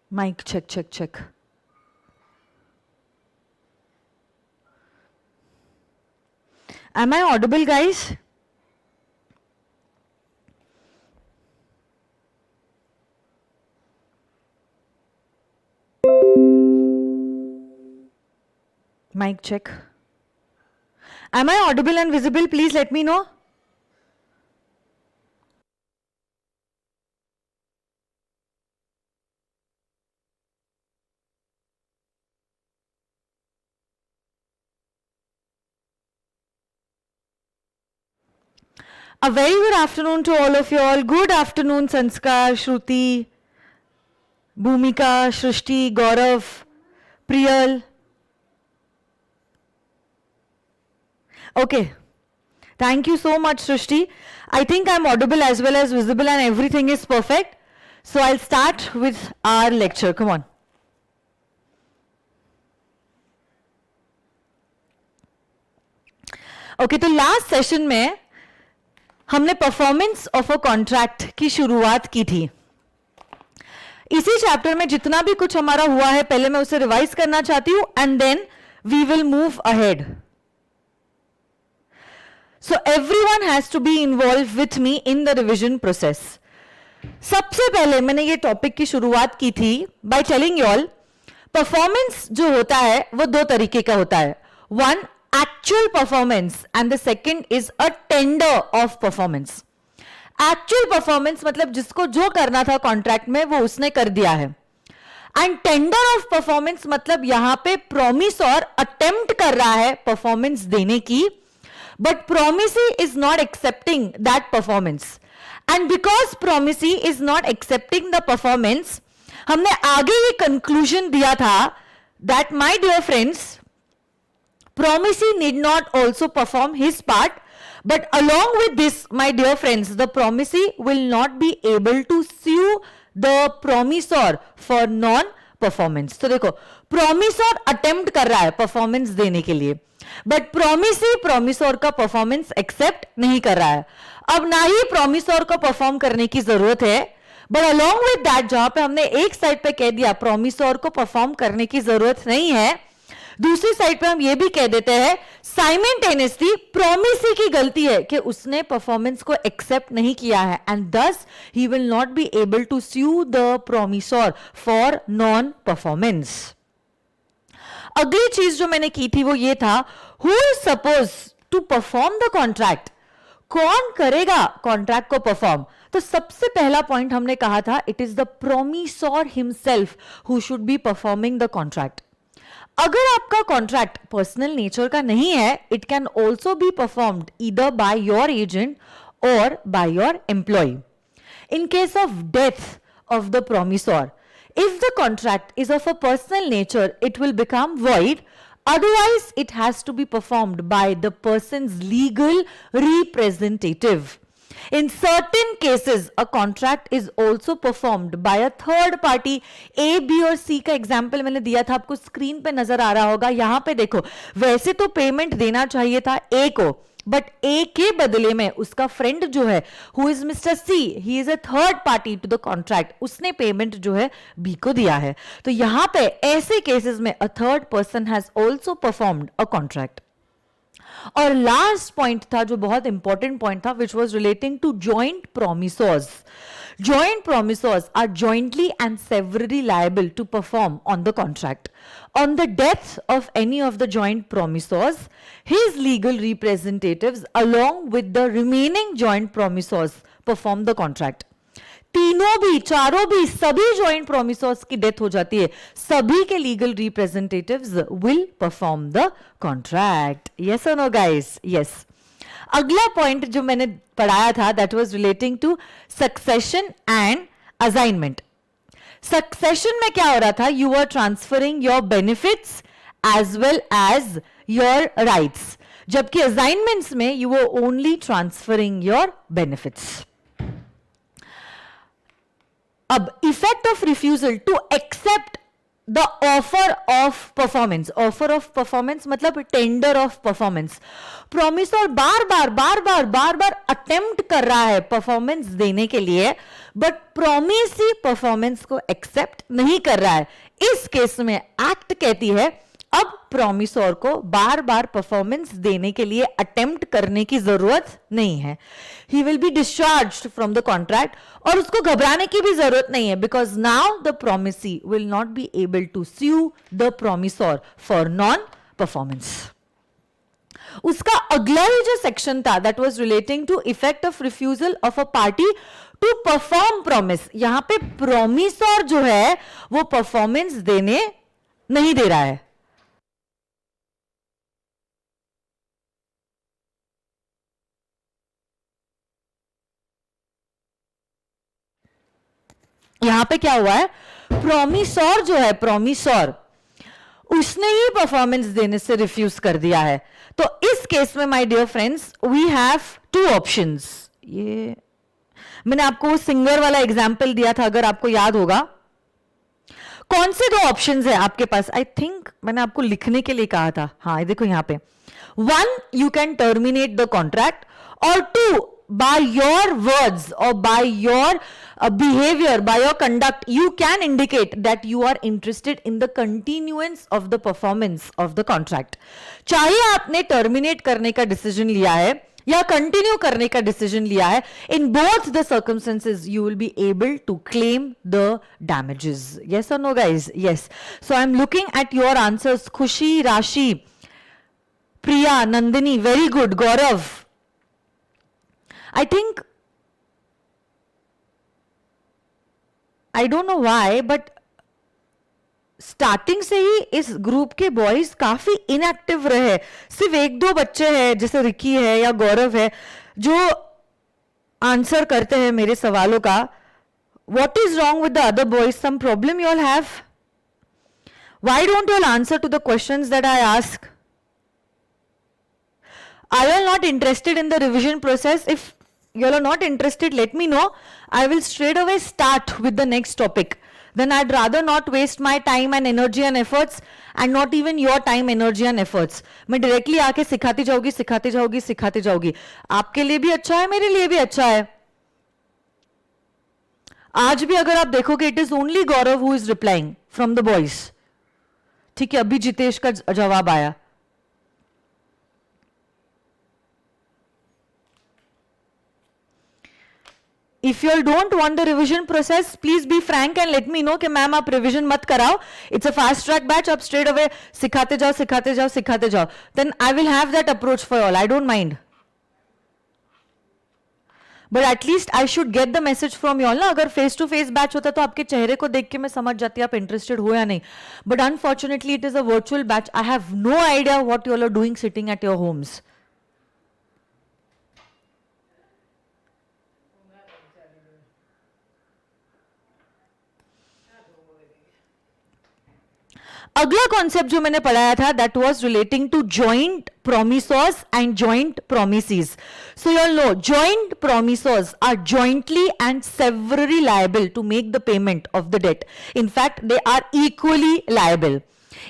Mic check, check, check. Am I audible, guys? Mic check. Am I audible and visible? Please let me know. A very good afternoon to all of you all. Good afternoon, Sanskar, Shruti, Bhumika, Shrishti, Gaurav, Priyal. Okay. Thank you so much, Shrishti. I think I'm audible as well as visible and everything is perfect. So I'll start with our lecture. Come on. Okay, तो last session में हमने performance of a contract की शुरुआत की थी. इसी chapter में जितना भी कुछ हमारा हुआ है पहले मैं उसे रिवाइज करना चाहती हूं and then we will move ahead. So everyone has to be involve with me in the revision process. सबसे पहले मैंने ये टॉपिक की शुरुआत की थी by telling you all performance जो होता है वो दो तरीके का होता है. One, actual performance and the second is a tender of performance. Actual performance मतलब जिसको जो करना था कॉन्ट्रैक्ट में वो उसने कर दिया है. एंड टेंडर ऑफ परफॉर्मेंस मतलब यहां पे प्रोमिस और अटेम्प्ट कर रहा है परफॉर्मेंस देने की, but promisee is not accepting that performance. And because promisee is not accepting the performance, हमने आगे ये कंक्लूजन दिया था that my dear friends, promisee need not also perform his part, but along with this, my dear friends, the promisee will not be able to sue the promisor for non performance. तो देखो promisor attempt कर रहा है performance देने के लिए, but promisee promisor का performance accept नहीं कर रहा है. अब ना ही promisor को परफॉर्म करने की जरूरत है, बट अलॉन्ग विद दैट जहां पे हमने एक साइड पे कह दिया promisor को परफॉर्म करने की जरूरत नहीं है, दूसरी साइड पे हम ये भी कह देते हैं साइमल्टेनियसली प्रोमिसी की गलती है कि उसने परफॉर्मेंस को एक्सेप्ट नहीं किया है and thus he will not be able to sue the promisor for non performance. अगली चीज जो मैंने की थी वो ये था, who is suppose to perform the contract. कौन करेगा कॉन्ट्रैक्ट को परफॉर्म? तो सबसे पहला पॉइंट हमने कहा था it is the promisor himself who should be performing the contract. अगर आपका कॉन्ट्रैक्ट पर्सनल नेचर का नहीं है, it can also be performed either by your agent or by your employee. In case of death of the promisor, if the contract is of a personal nature, it will become void. Otherwise, it has to be performed by the person's legal representative. In certain cases, a contract is also performed by a third party. A, B और C का example मैंने दिया था, आपको screen पे नजर आ रहा होगा. यहां पे देखो, वैसे तो पेमेंट देना चाहिए था A को, बट A के बदले में उसका फ्रेंड जो है who is mister C, he is a third party to the contract, उसने पेमेंट जो है B को दिया है. तो यहां पे ऐसे केसेस में a third person has also performed a contract. और लास्ट पॉइंट था जो बहुत इंपॉर्टेंट पॉइंट था, which was relating to joint promisors. Joint promisors are jointly and severally liable to perform on the contract. On the death of any of the joint promisors, his legal representatives along with the remaining joint promisors perform the contract. तीनों भी, चारों भी, सभी joint प्रोमिसर्स की death हो जाती है, सभी के legal representatives will perform the contract. Yes और नो गाइस? यस. अगला पॉइंट जो मैंने पढ़ाया था that was relating to succession and assignment. Succession में क्या हो रहा था? You are transferring your benefits as well as your rights, जबकि असाइनमेंट्स में you are only transferring your benefits. अब effect of refusal to accept the offer of performance, offer of performance मतलब tender of performance. Promisor bar bar attempt कर रहा है performance देने के लिए, बट प्रोमिसी परफॉर्मेंस को एक्सेप्ट नहीं कर रहा है। इस केस में एक्ट कहती है अब प्रोमिसोर को बार बार परफॉर्मेंस देने के लिए अटेम्प्ट करने की जरूरत नहीं है। He will be discharged from the contract, और उसको घबराने की भी जरूरत नहीं है, because now the promisee will not be able to sue the promisor for non performance. उसका अगला ही जो सेक्शन था that was relating to effect of refusal of a party to perform promise. यहां पे प्रोमिसोर जो है वो परफॉर्मेंस देने नहीं दे रहा है। यहां पे क्या हुआ है, प्रोमिसोर जो है, प्रोमिसोर उसने ही परफॉर्मेंस देने से रिफ्यूज कर दिया है। तो इस केस में my dear friends we have two options. ये मैंने आपको सिंगर वाला एग्जांपल दिया था, अगर आपको याद होगा। कौन से दो ऑप्शंस है आपके पास? आई थिंक मैंने आपको लिखने के लिए कहा था। हाँ देखो यहां पे, 1 you can terminate the contract, or 2 by your words or by your behavior, by your conduct you can indicate that you are interested in the continuance of the performance of the contract। चाहे आपने terminate करने का decision लिया है या continue करने का decision लिया है, in both the circumstances you will be able to claim the damages। Yes or no guys? Yes। So I am looking at your answers। खुशी, राशि, Priya, Nandini, very good. Gaurav, I think, I don't know why, but starting से ही इस group के boys काफी inactive रहे। सिर्फ एक दो बच्चे हैं जैसे रिकी है या गौरव है जो आंसर करते हैं मेरे सवालों का। What is wrong with the other boys? Some problem you all have? Why don't you all answer to the questions that I ask? Are you all not interested in the revision process? If you all are not interested, let me know. I will straight away start with the next topic. Then I'd rather not waste my time and energy and efforts, and not even your time, energy and efforts. मैं directly आके सिखाती जाऊंगी, सिखाती जाऊंगी, सिखाती जाऊंगी। आपके लिए भी अच्छा है, मेरे लिए भी अच्छा है। आज भी अगर आप देखोगे, it is only Gaurav who is replying from the boys। ठीक है, अभी जितेश का जवाब आया। If you all don't want the revision process, please be frank and let me know कि मैम आप revision मत कराओ। It's a fast track batch, आप straight away सिखाते जाओ, सिखाते जाओ, सिखाते जाओ। Then I will have that approach for all. I don't mind. But at least I should get the message from you all ना। अगर face to face batch होता तो आपके चेहरे को देख के मैं समझ जाती आप interested हो या नहीं। But unfortunately it is a virtual batch. I have no idea what you all are doing sitting at your homes। अगला कॉन्सेप्ट जो मैंने पढ़ाया था that was relating to joint promisors and joint promisees. So you all know joint promisors are jointly and severally liable to make the payment of the debt. In fact they are equally liable.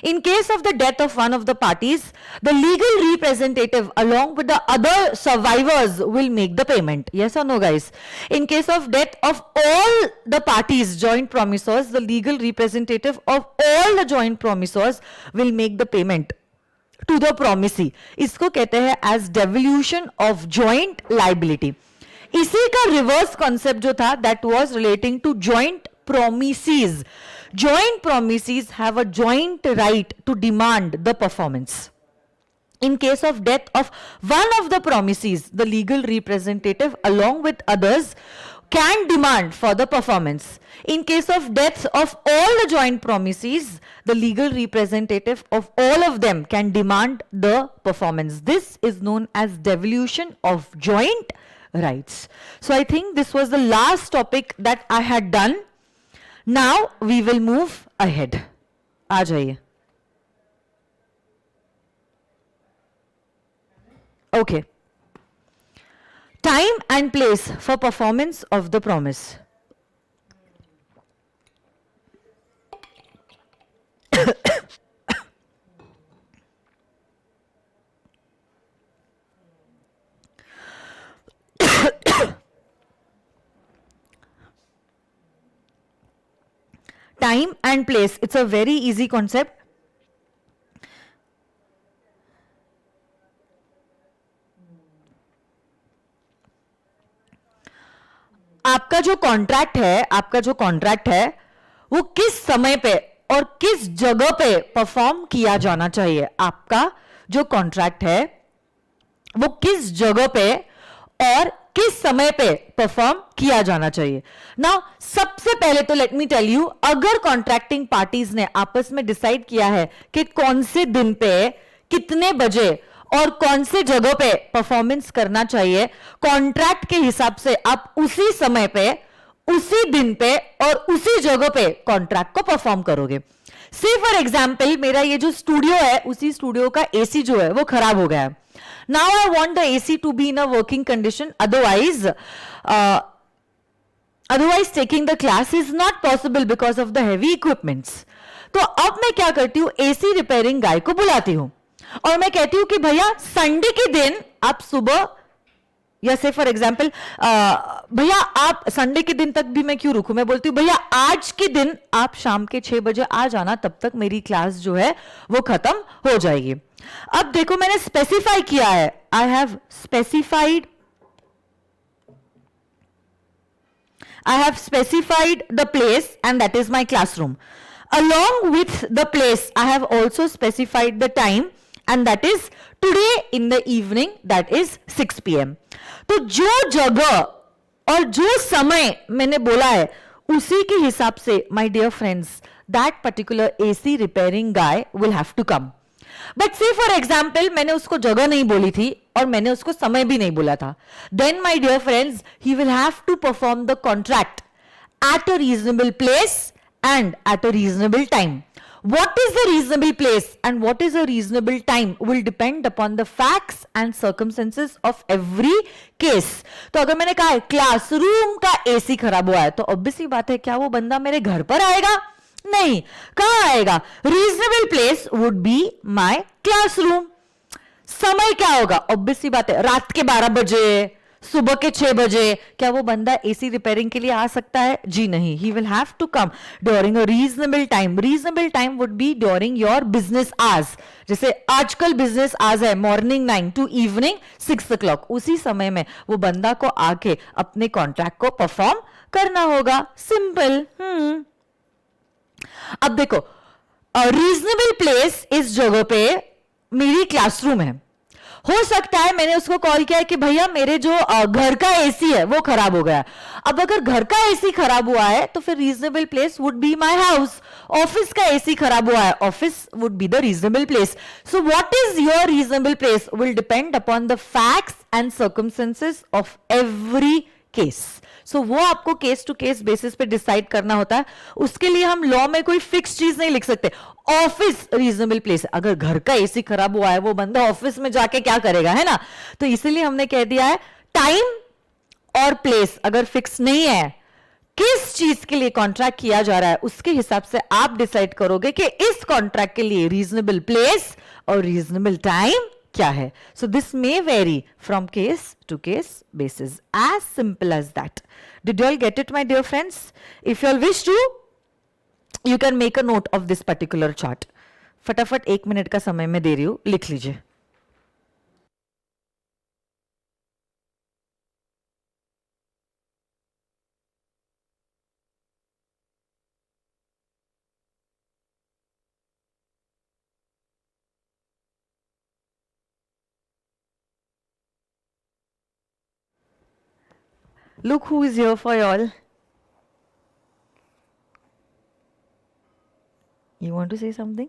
In case of the death of one of the parties, the legal representative along with the other survivors will make the payment. Yes or no guys? In case of death of all the parties, joint promisors, the legal representative of all the joint promisors will make the payment to the promisee. इसको कहते हैं as devolution of joint liability। इसी का reverse concept जो था that was relating to joint promisees। Joint promisees have a joint right to demand the performance. In case of death of one of the promisees, the legal representative along with others can demand for the performance. In case of death of all the joint promisees, the legal representative of all of them can demand the performance. This is known as devolution of joint rights. So I think this was the last topic that I had done. Now we will move ahead. आ जाइए। Okay. Time and place for performance of the promise. time and place. It's a very easy concept. आपका जो contract है वो किस समय पे और किस जगह पे परफॉर्म किया जाना चाहिए. आपका जो कॉन्ट्रैक्ट है वो किस जगह पे और किस समय पे परफॉर्म किया जाना चाहिए. नाउ सबसे पहले तो लेट मी टेल यू, अगर कॉन्ट्रैक्टिंग पार्टीज ने आपस में डिसाइड किया है कि कौन से दिन पे कितने बजे और कौन से जगह पे परफॉर्मेंस करना चाहिए, कॉन्ट्रैक्ट के हिसाब से आप उसी समय पे, उसी दिन पे और उसी जगह पे कॉन्ट्रैक्ट को परफॉर्म करोगे. से फॉर एग्जाम्पल मेरा ये जो स्टूडियो है, उसी स्टूडियो का एसी जो है वो खराब हो गया है. Now I want the AC to be in a working condition. Otherwise taking the class is not possible because of the heavy equipments. तो अब मैं क्या करती हूँ, एसी रिपेयरिंग गाय को बुलाती हूँ और मैं कहती हूँ कि भैया संडे के दिन आप सुबह, या से फॉर एग्जाम्पल भैया आप संडे के दिन तक भी मैं क्यों रुकूं, मैं बोलती हूँ भैया आज के दिन आप शाम के 6 बजे आ जाना, तब तक मेरी क्लास जो है वो खत्म हो जाएगी. अब देखो मैंने स्पेसिफाई किया है, I have specified the place and that is my classroom. Along with the place, I have also specified the time and that is today in the evening, that is 6 p.m. तो जो जगह और जो समय मैंने बोला है उसी के हिसाब से, my dear friends, that particular AC repairing guy will have to come. But say for example मैंने उसको जगह नहीं बोली थी और मैंने उसको समय भी नहीं बोला था, then my dear friends, he will have to perform the contract at a reasonable place and at a reasonable time. What is the reasonable place and what is a reasonable time will depend upon the facts and circumstances of every case. तो अगर मैंने कहा है classroom का AC खराब हुआ है तो ऑब्वियसली बात है, क्या वो बंदा मेरे घर पर आएगा? नहीं. कहां आएगा? Reasonable place would be my classroom. समय क्या होगा? ऑब्वियसली बात है रात के 12 बजे, सुबह के 6 बजे. क्या वो बंदा एसी रिपेयरिंग के लिए आ सकता है? जी नहीं. He will have to come during a reasonable time. Reasonable time would be during your business hours. जैसे आजकल बिजनेस आवर्स है मॉर्निंग 9 टू इवनिंग 6 o'clock. उसी समय में वो बंदा को आके अपने कॉन्ट्रैक्ट को परफॉर्म करना होगा. सिंपल. अब देखो, रीजनेबल प्लेस इस जगह पे मेरी क्लासरूम है. हो सकता है मैंने उसको कॉल किया है कि भैया मेरे जो घर का एसी है वो खराब हो गया. अब अगर घर का एसी खराब हुआ है तो फिर reasonable place would be my house. Office का एसी खराब हुआ है, office would be the reasonable place. So what is your reasonable place will depend upon the facts and circumstances of every case. So वो आपको case to case basis पे decide करना होता है. उसके लिए हम लॉ में कोई फिक्स चीज नहीं लिख सकते. ऑफिस रीजनेबल प्लेस, अगर घर का एसी खराब हुआ है वो बंदा ऑफिस में जाके क्या करेगा, है ना. तो इसीलिए हमने कह दिया है टाइम और प्लेस अगर फिक्स नहीं है, किस चीज के लिए कॉन्ट्रैक्ट किया जा रहा है उसके हिसाब से आप डिसाइड करोगे कि इस कॉन्ट्रैक्ट के लिए रीजनेबल प्लेस और रीजनेबल टाइम क्या है. So this may vary from case to case basis, as simple as that. Did you all get it, my dear friends? If you all wish to, you can make a note of this particular chart. फटाफट 1 minute का समय मैं दे रही हूं, लिख लीजिए. Look who is here for y'all. You want to say something?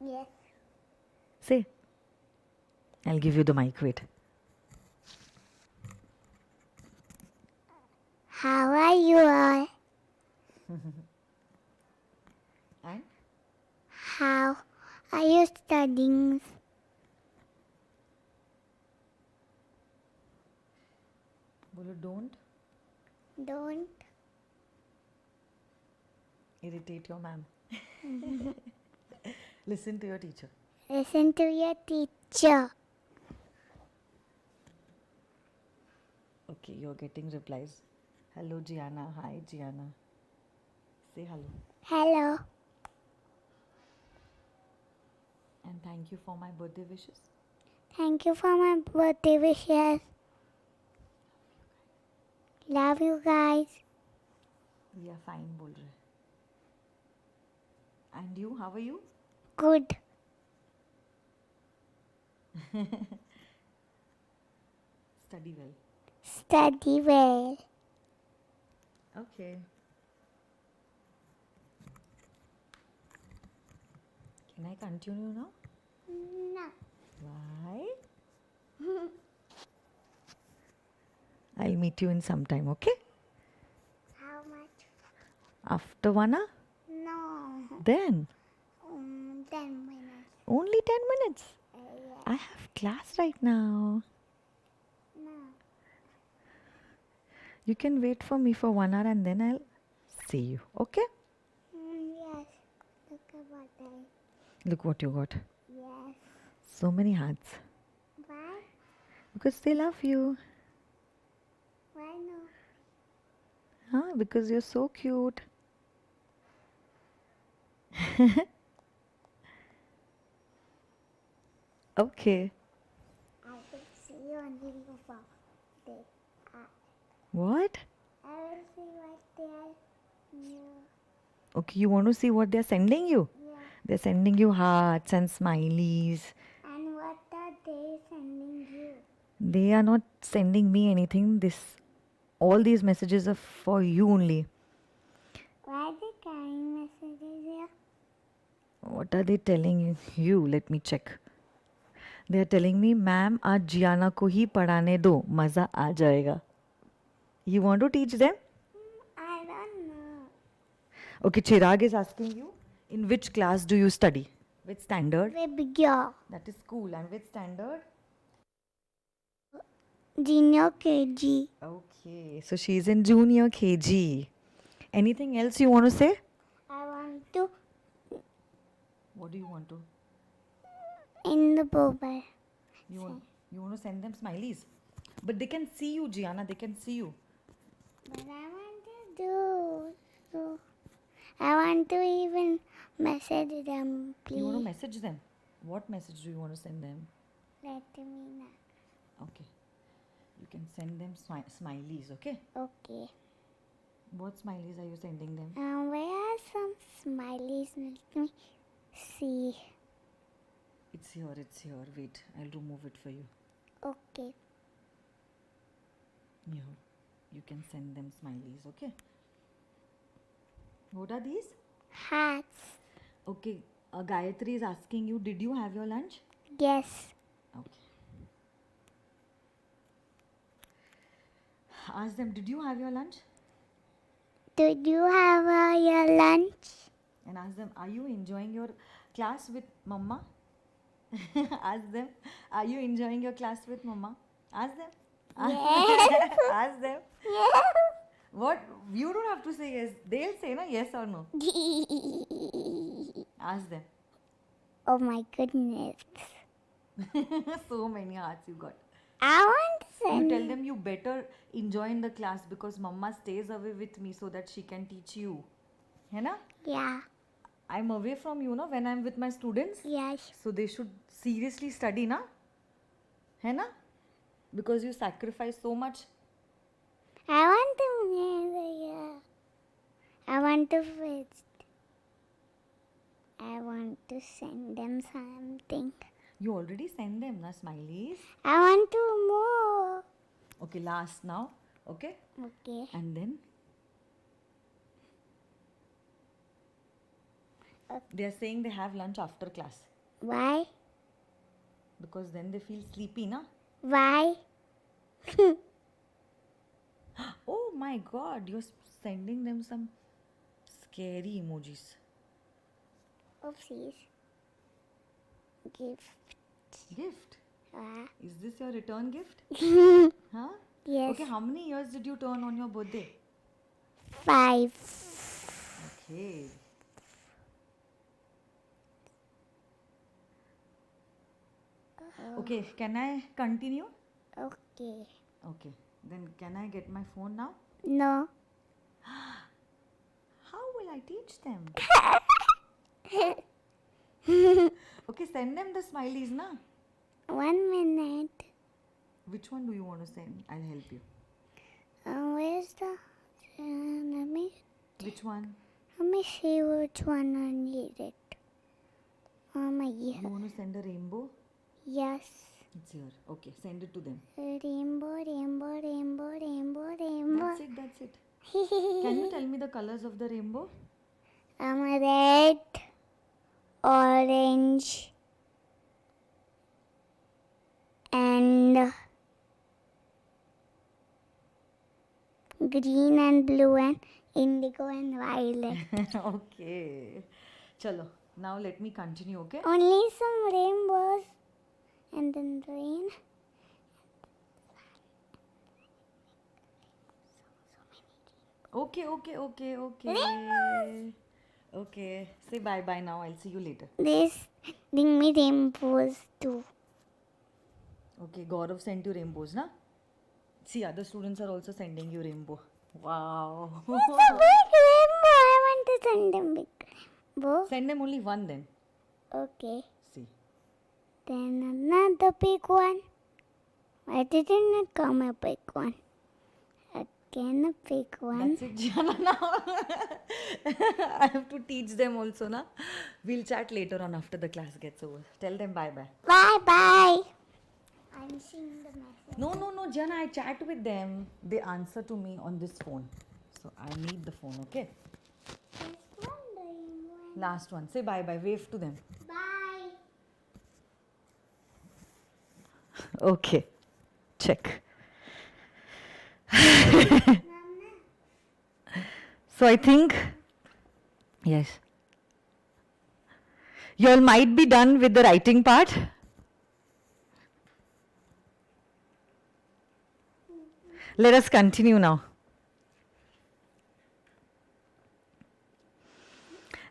Yes. Say. I'll give you the mic. Wait. How are you all? And? How are you studying? Bolo, don't Don't irritate your ma'am. Listen to your teacher. listen to your teacher. Okay, you're getting replies. Hello, Gianna. Hi, Gianna. Say hello. Hello. And thank you for my birthday wishes. Thank you for my birthday wishes. Love you guys. We are fine, बोल रहे. And you, how are you? Good. Study well. Study well. Okay. Can I continue now? No. Why? I'll meet you in some time, okay? How much? After 1 hour? No. Then? 10 minutes. Only 10 minutes. Yeah. I have class right now. No. You can wait for me for 1 hour and then I'll see you, okay? Yes. Look at what I. Look what you got. Yes. So many hearts. Why? Because they love you. Why no? Huh? Because you're so cute. Okay. I will see you on the birthday. What? I will see what they are. Yeah. Okay, you want to see what they're sending you? Yeah. They're sending you hearts and smileys. And what are they sending you? They are not sending me anything. All these messages are for you only. Why are they carrying messages here? What are they telling you? Let me check. They are telling me, ma'am आज जियाना को ही पढ़ाने दो, मजा आ जाएगा. You want to teach them? I don't know. Okay, Chirag is asking you, in which class do you study? Which standard? With your That is school. And which standard? junior KG. Okay, so she's in junior KG. Anything else you want to say? I want to What do you want to? in the mobile. You want to send them smileys? But they can see you, Gianna. They can see you. But I want to do. So I want to even message them, please. You want to message them? What message do you want to send them? Let me know. Okay. You can send them smileys, okay? Okay. What smileys are you sending them? Where are some smileys? Let me see. It's here. Wait, I'll remove it for you. Okay. Yeah. You can send them smileys, okay? What are these? Hats. Okay. Gayatri is asking you, did you have your lunch? Yes. Okay. Ask them, did you have your lunch? Did you have your lunch? And ask them, are you enjoying your class with mama? Ask them, are you enjoying your class with mama? Ask them. Yes. Ask them. Yes. What? You don't have to say yes. They'll say no, yes or no. Ask them. Oh my goodness. So many hearts you got. I want to You send. tell them you better enjoy in the class because mama stays away with me so that she can teach you. है ना? Yeah. I'm away from you, no, when I'm with my students. Yes. So they should seriously study, na? है ना? Because you sacrifice so much. I want to. Yeah. I want to visit. I want to send them something. You already send them, na, smileys. I want to more. Okay, last now. Okay? Okay. And then they are saying they have lunch after class Why? because then they feel sleepy, na? Why? Oh my god, you're sending them some scary emojis. Oopsies. Gift. Gift? Ah. Is this your return gift? Huh? Yes. Okay, how many years did you turn on your birthday? 5. Okay. Okay, can I continue? Okay. Okay. Then can I get my phone now? No. How will I teach them. Okay, send them the smileys, na? 1 minute. Which one do you want to send? I'll help you. Where's the? Which one? Let me see which one I need it. My You want to send a rainbow? yes. It's here. Okay, send it to them. Rainbow, rainbow, rainbow, rainbow, rainbow. That's it, that's it. Can you tell me the colors of the rainbow? Red, orange, and green and blue and indigo and violet. Okay. Chalo. Now let me continue, okay? Only some rainbows and then rain. Okay. Rainbows. Okay. Say bye now. I'll see you later. This bring me rainbows too. Okay, Gaurav sent you rainbows, na? See, other students are also sending you rainbow. Wow. It's a big rainbow. I want to send them big rainbow. Send them only one then. Okay. See. Then another big one. Why did it not come a big one? Again a big one. That's it, Jana. Now I have to teach them also, na? We'll chat later on after the class gets over. Tell them bye. Bye bye. I'm seeing the message. No, Jana, I chat with them. They answer to me on this phone. So I need the phone, okay? Just wondering when. Last one. Say bye. Wave to them. Bye. Okay. Check. So I think, yes. You all might be done with the writing part. Let us continue now.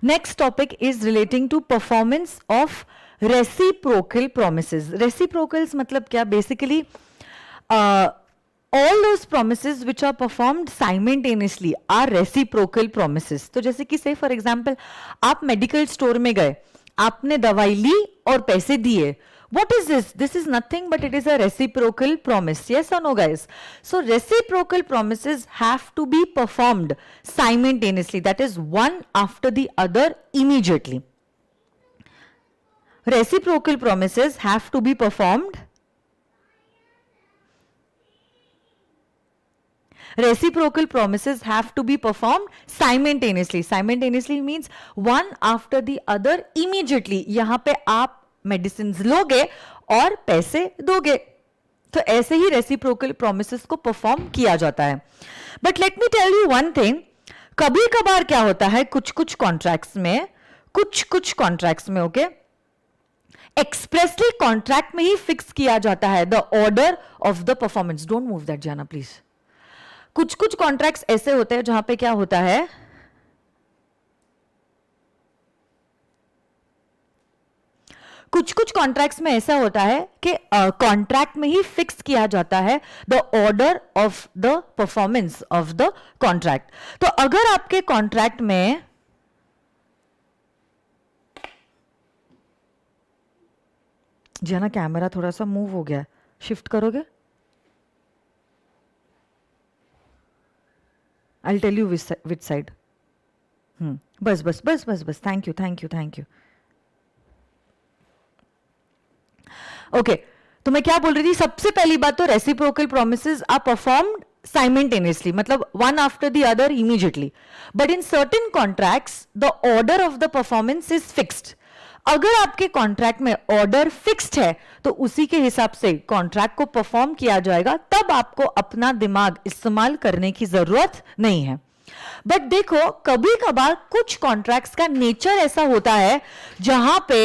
Next topic is relating to performance of reciprocal promises. Reciprocals matlab kya? Basically, all those promises which are performed simultaneously are reciprocal promises. तो जैसे कि say for example, आप medical store में गए, आपने दवाई ली और पैसे दिए. What is this? This is nothing but it is a reciprocal promise. Yes or no, guys? So reciprocal promises have to be performed simultaneously. That is one after the other immediately. Reciprocal promises have to be performed. Reciprocal promises have to be performed simultaneously. Simultaneously means one after the other immediately. यहाँ पे आप medicine लोगे और पैसे दोगे. तो ऐसे ही रेसिप्रोकल प्रोमिसेस को परफॉर्म किया जाता है. But let me tell you one thing. कभी कभार क्या होता है कुछ कॉन्ट्रैक्ट्स में ओके एक्सप्रेसली कॉन्ट्रैक्ट में ही फिक्स किया जाता है the order of the performance. Don't move that जाना प्लीज. कुछ कॉन्ट्रैक्ट्स ऐसे होते हैं जहां पे क्या होता है कुछ कॉन्ट्रैक्ट्स में ऐसा होता है कि कॉन्ट्रैक्ट में ही फिक्स किया जाता है the order of the performance of the contract. तो अगर आपके कॉन्ट्रैक्ट में जाना कैमरा थोड़ा सा मूव हो गया, शिफ्ट करोगे? I'll tell you which side. बस. Thank you. Okay. तो मैं क्या बोल रही थी? सबसे पहली बात तो reciprocal promises are performed simultaneously, मतलब one after the other immediately. But in certain contracts, the order of the performance is fixed. अगर आपके कॉन्ट्रैक्ट में ऑर्डर फिक्स्ड है तो उसी के हिसाब से कॉन्ट्रैक्ट को परफॉर्म किया जाएगा. तब आपको अपना दिमाग इस्तेमाल करने की जरूरत नहीं है. बट देखो कभी कभार कुछ कॉन्ट्रैक्ट्स का नेचर ऐसा होता है जहां पे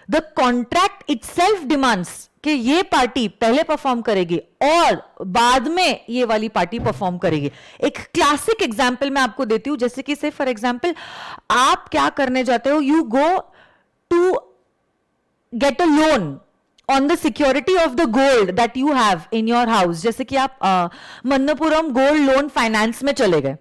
द कॉन्ट्रैक्ट इटसेल्फ डिमांड्स कि ये पार्टी पहले परफॉर्म करेगी और बाद में ये वाली पार्टी परफॉर्म करेगी. एक क्लासिक एग्जांपल मैं आपको देती हूं. जैसे कि से फॉर एग्जांपल आप क्या करने जाते हो, you go to get a loan on the security of the gold that you have in your house. जैसे कि आप मन्नपुरम गोल्ड लोन फाइनेंस में चले गए.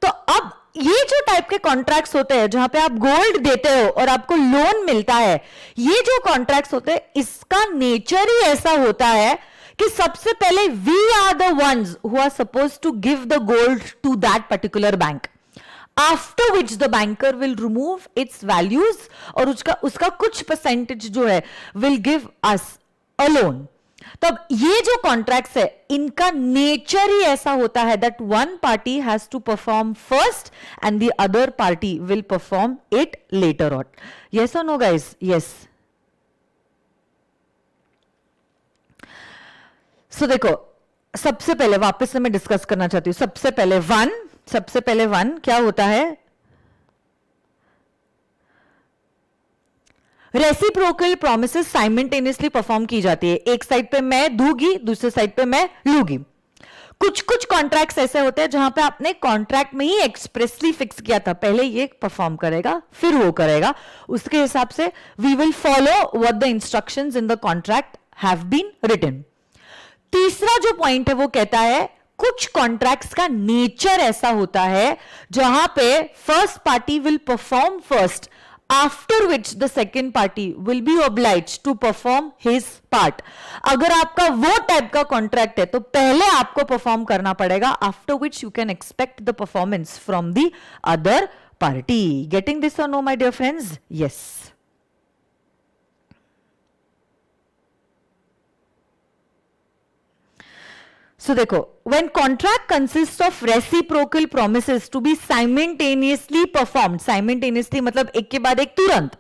तो अब ये जो टाइप के कॉन्ट्रैक्ट्स होते हैं जहां पे आप गोल्ड देते हो और आपको लोन मिलता है, ये जो कॉन्ट्रैक्ट्स होते हैं इसका नेचर ही ऐसा होता है कि सबसे पहले we are the ones who are suppose to give the gold to that particular bank, after which the banker will remove its values और उसका कुछ परसेंटेज जो है will give us a loan. तो अब ये जो कॉन्ट्रैक्ट्स है इनका नेचर ही ऐसा होता है that one party has to perform first and the other party will perform it later on. Yes और नो गाइस? यस। सो देखो, सबसे पहले वापस से मैं डिस्कस करना चाहती हूं। सबसे पहले वन क्या होता है? रेसिप्रोकल प्रोमिसेस साइमल्टेनियसली परफॉर्म की जाती है। एक साइड पे मैं दूंगी, दूसरे साइड पे मैं लूंगी। कुछ कुछ कॉन्ट्रैक्ट्स ऐसे होते हैं जहां पे आपने कॉन्ट्रैक्ट में ही एक्सप्रेसली फिक्स किया था, पहले ये परफॉर्म करेगा फिर वो करेगा, उसके हिसाब से we will follow what the instructions in the contract have been written. तीसरा जो पॉइंट है वो कहता है कुछ कॉन्ट्रैक्ट्स का नेचर ऐसा होता है जहां पे first party will perform first, after which the second party will be obliged to perform his part। अगर आपका वो टाइप का कॉन्ट्रैक्ट है तो पहले आपको परफॉर्म करना पड़ेगा, after which you can expect the performance from the other party। Getting this or no, my dear friends? Yes। So देखो, when contract consists of reciprocal promises to be simultaneously performed, simultaneously मतलब एक के बाद एक तुरंत,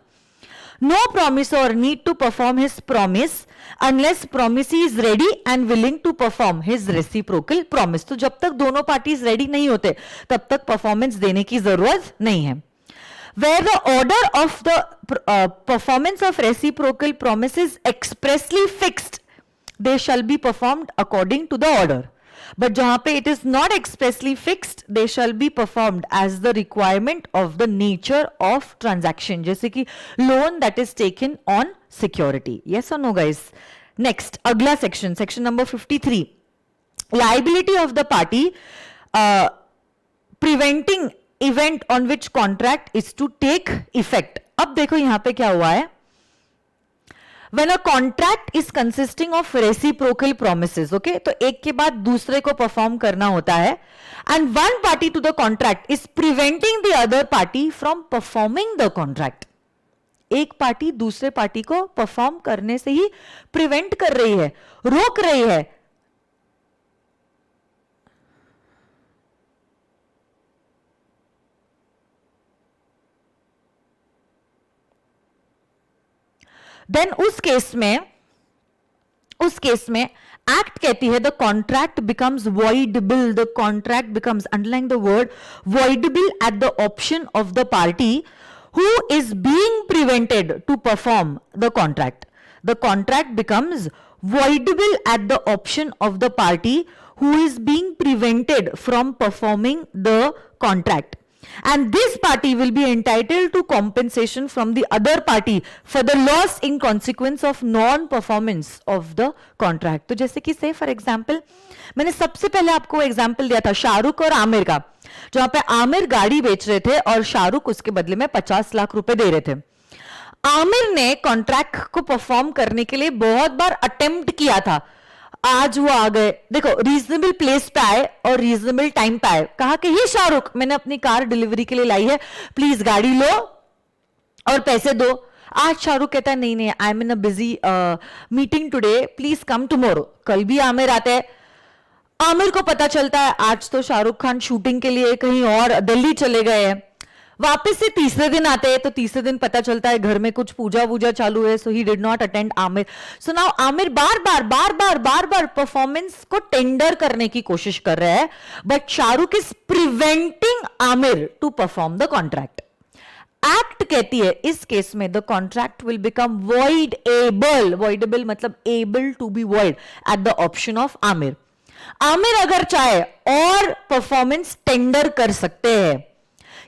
no promisor need to perform his promise unless promisee is ready and willing to perform his reciprocal promise। तो जब तक दोनों पार्टीज रेडी नहीं होते तब तक परफॉर्मेंस देने की जरूरत नहीं है। Where the order of the performance of reciprocal promise is expressly fixed, they shall be performed according to the order। But जहां पे it is not expressly fixed, they shall be performed as the requirement of the nature of transaction। जैसे कि loan that is taken on security। Yes or no guys? Next, अगला section, section number 53, liability of the party preventing event on which contract is to take effect। अब देखो यहां पे क्या हुआ है, When a contract is consisting of reciprocal promises, okay, तो एक के बाद दूसरे को परफॉर्म करना होता है, and one party to the contract is preventing the other party from performing the contract। एक पार्टी दूसरे पार्टी को परफॉर्म करने से ही प्रिवेंट कर रही है, रोक रही है। देन उस केस में एक्ट कहती है the contract becomes voidable, the contract becomes, underline the word voidable at the option of the party who is being prevented to perform the contract. The contract becomes voidable at the option of the party who is being prevented from performing the contract, and this party will be entitled to compensation from the other party for the loss in consequence of non performance of the contract। तो जैसे कि say for example, मैंने सबसे पहले आपको example दिया था शाहरुख और आमिर का, जहां पे आमिर गाड़ी बेच रहे थे और शाहरुख उसके बदले में 50 लाख रुपए दे रहे थे। आमिर ने कॉन्ट्रैक्ट को परफॉर्म करने के लिए बहुत बार अटेम्प्ट किया था, आज वो आ गए, देखो रीजनेबल प्लेस पे आए और रीजनेबल टाइम पे आए, कहा कि हे शाहरुख मैंने अपनी कार डिलीवरी के लिए लाई है, प्लीज गाड़ी लो और पैसे दो। आज शाहरुख कहता है नहीं नहीं, I am in a busy meeting today, please come tomorrow. कल भी आमिर आते हैं, आमिर को पता चलता है आज तो शाहरुख खान शूटिंग के लिए कहीं और दिल्ली चले गए हैं। वापस से तीसरे दिन आते हैं तो तीसरे दिन पता चलता है घर में कुछ पूजा वूजा चालू है, so he did not attend Aamir. So now Aamir बार बार परफॉर्मेंस को टेंडर करने की कोशिश कर रहा है, but Shahrukh is preventing Aamir to perform the contract. Act कहती है इस केस में the contract will become voidable, voidable मतलब able to be void at the option of Aamir. Aamir अगर चाहे और परफॉर्मेंस टेंडर कर सकते हैं,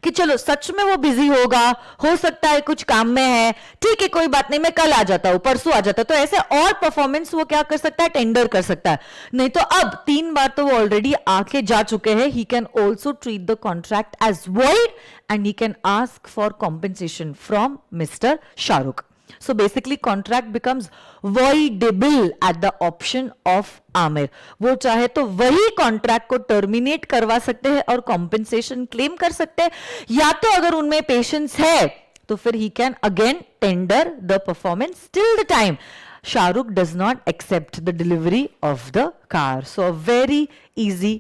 कि चलो सच में वो बिजी होगा, हो सकता है कुछ काम में है, ठीक है कोई बात नहीं, मैं कल आ जाता हूं, परसों आ जाता हूं, तो ऐसे और परफॉर्मेंस वो क्या कर सकता है, टेंडर कर सकता है। नहीं तो अब 3 बार तो वो ऑलरेडी आके जा चुके हैं, he can also treat the contract as void and he can ask for compensation from Mr. Shahrukh. So basically contract becomes voidable at the option of Aamir. वो चाहे तो वही कॉन्ट्रैक्ट को टर्मिनेट करवा सकते हैं और कॉम्पेंसेशन क्लेम कर सकते हैं, या तो अगर उनमें पेशेंस है तो फिर he can again tender the performance till the time Shahrukh does not accept the delivery of the car. So a very easy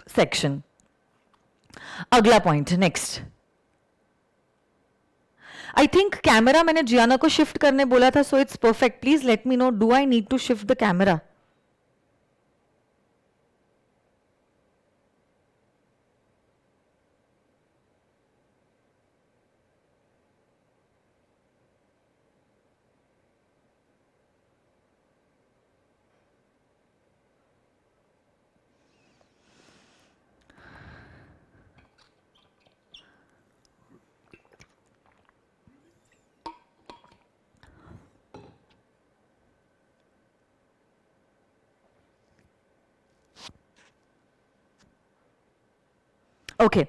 section. अगला point next. I think camera मैंने जियाना को शिफ्ट करने बोला था, so it's perfect. Please let me know, do I need to shift the camera? Okay.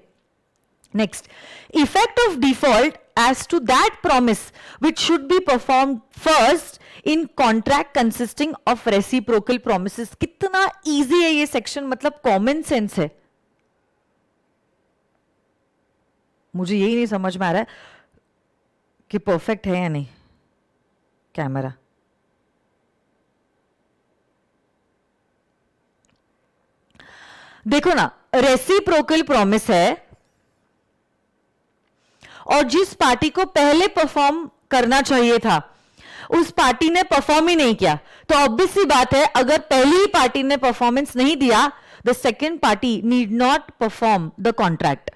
Next, effect of default as to that promise which should be performed first in contract consisting of reciprocal promises. कितना easy है ये section, मतलब common sense है। मुझे यही नहीं समझ में आ रहा है कि perfect है या नहीं कैमरा। देखो ना, रेसिप्रोकल प्रॉमिस है और जिस पार्टी को पहले परफॉर्म करना चाहिए था उस पार्टी ने परफॉर्म ही नहीं किया, तो ऑब्वियस सी बात है अगर पहली पार्टी ने परफॉर्मेंस नहीं दिया, the second party need not perform the contract.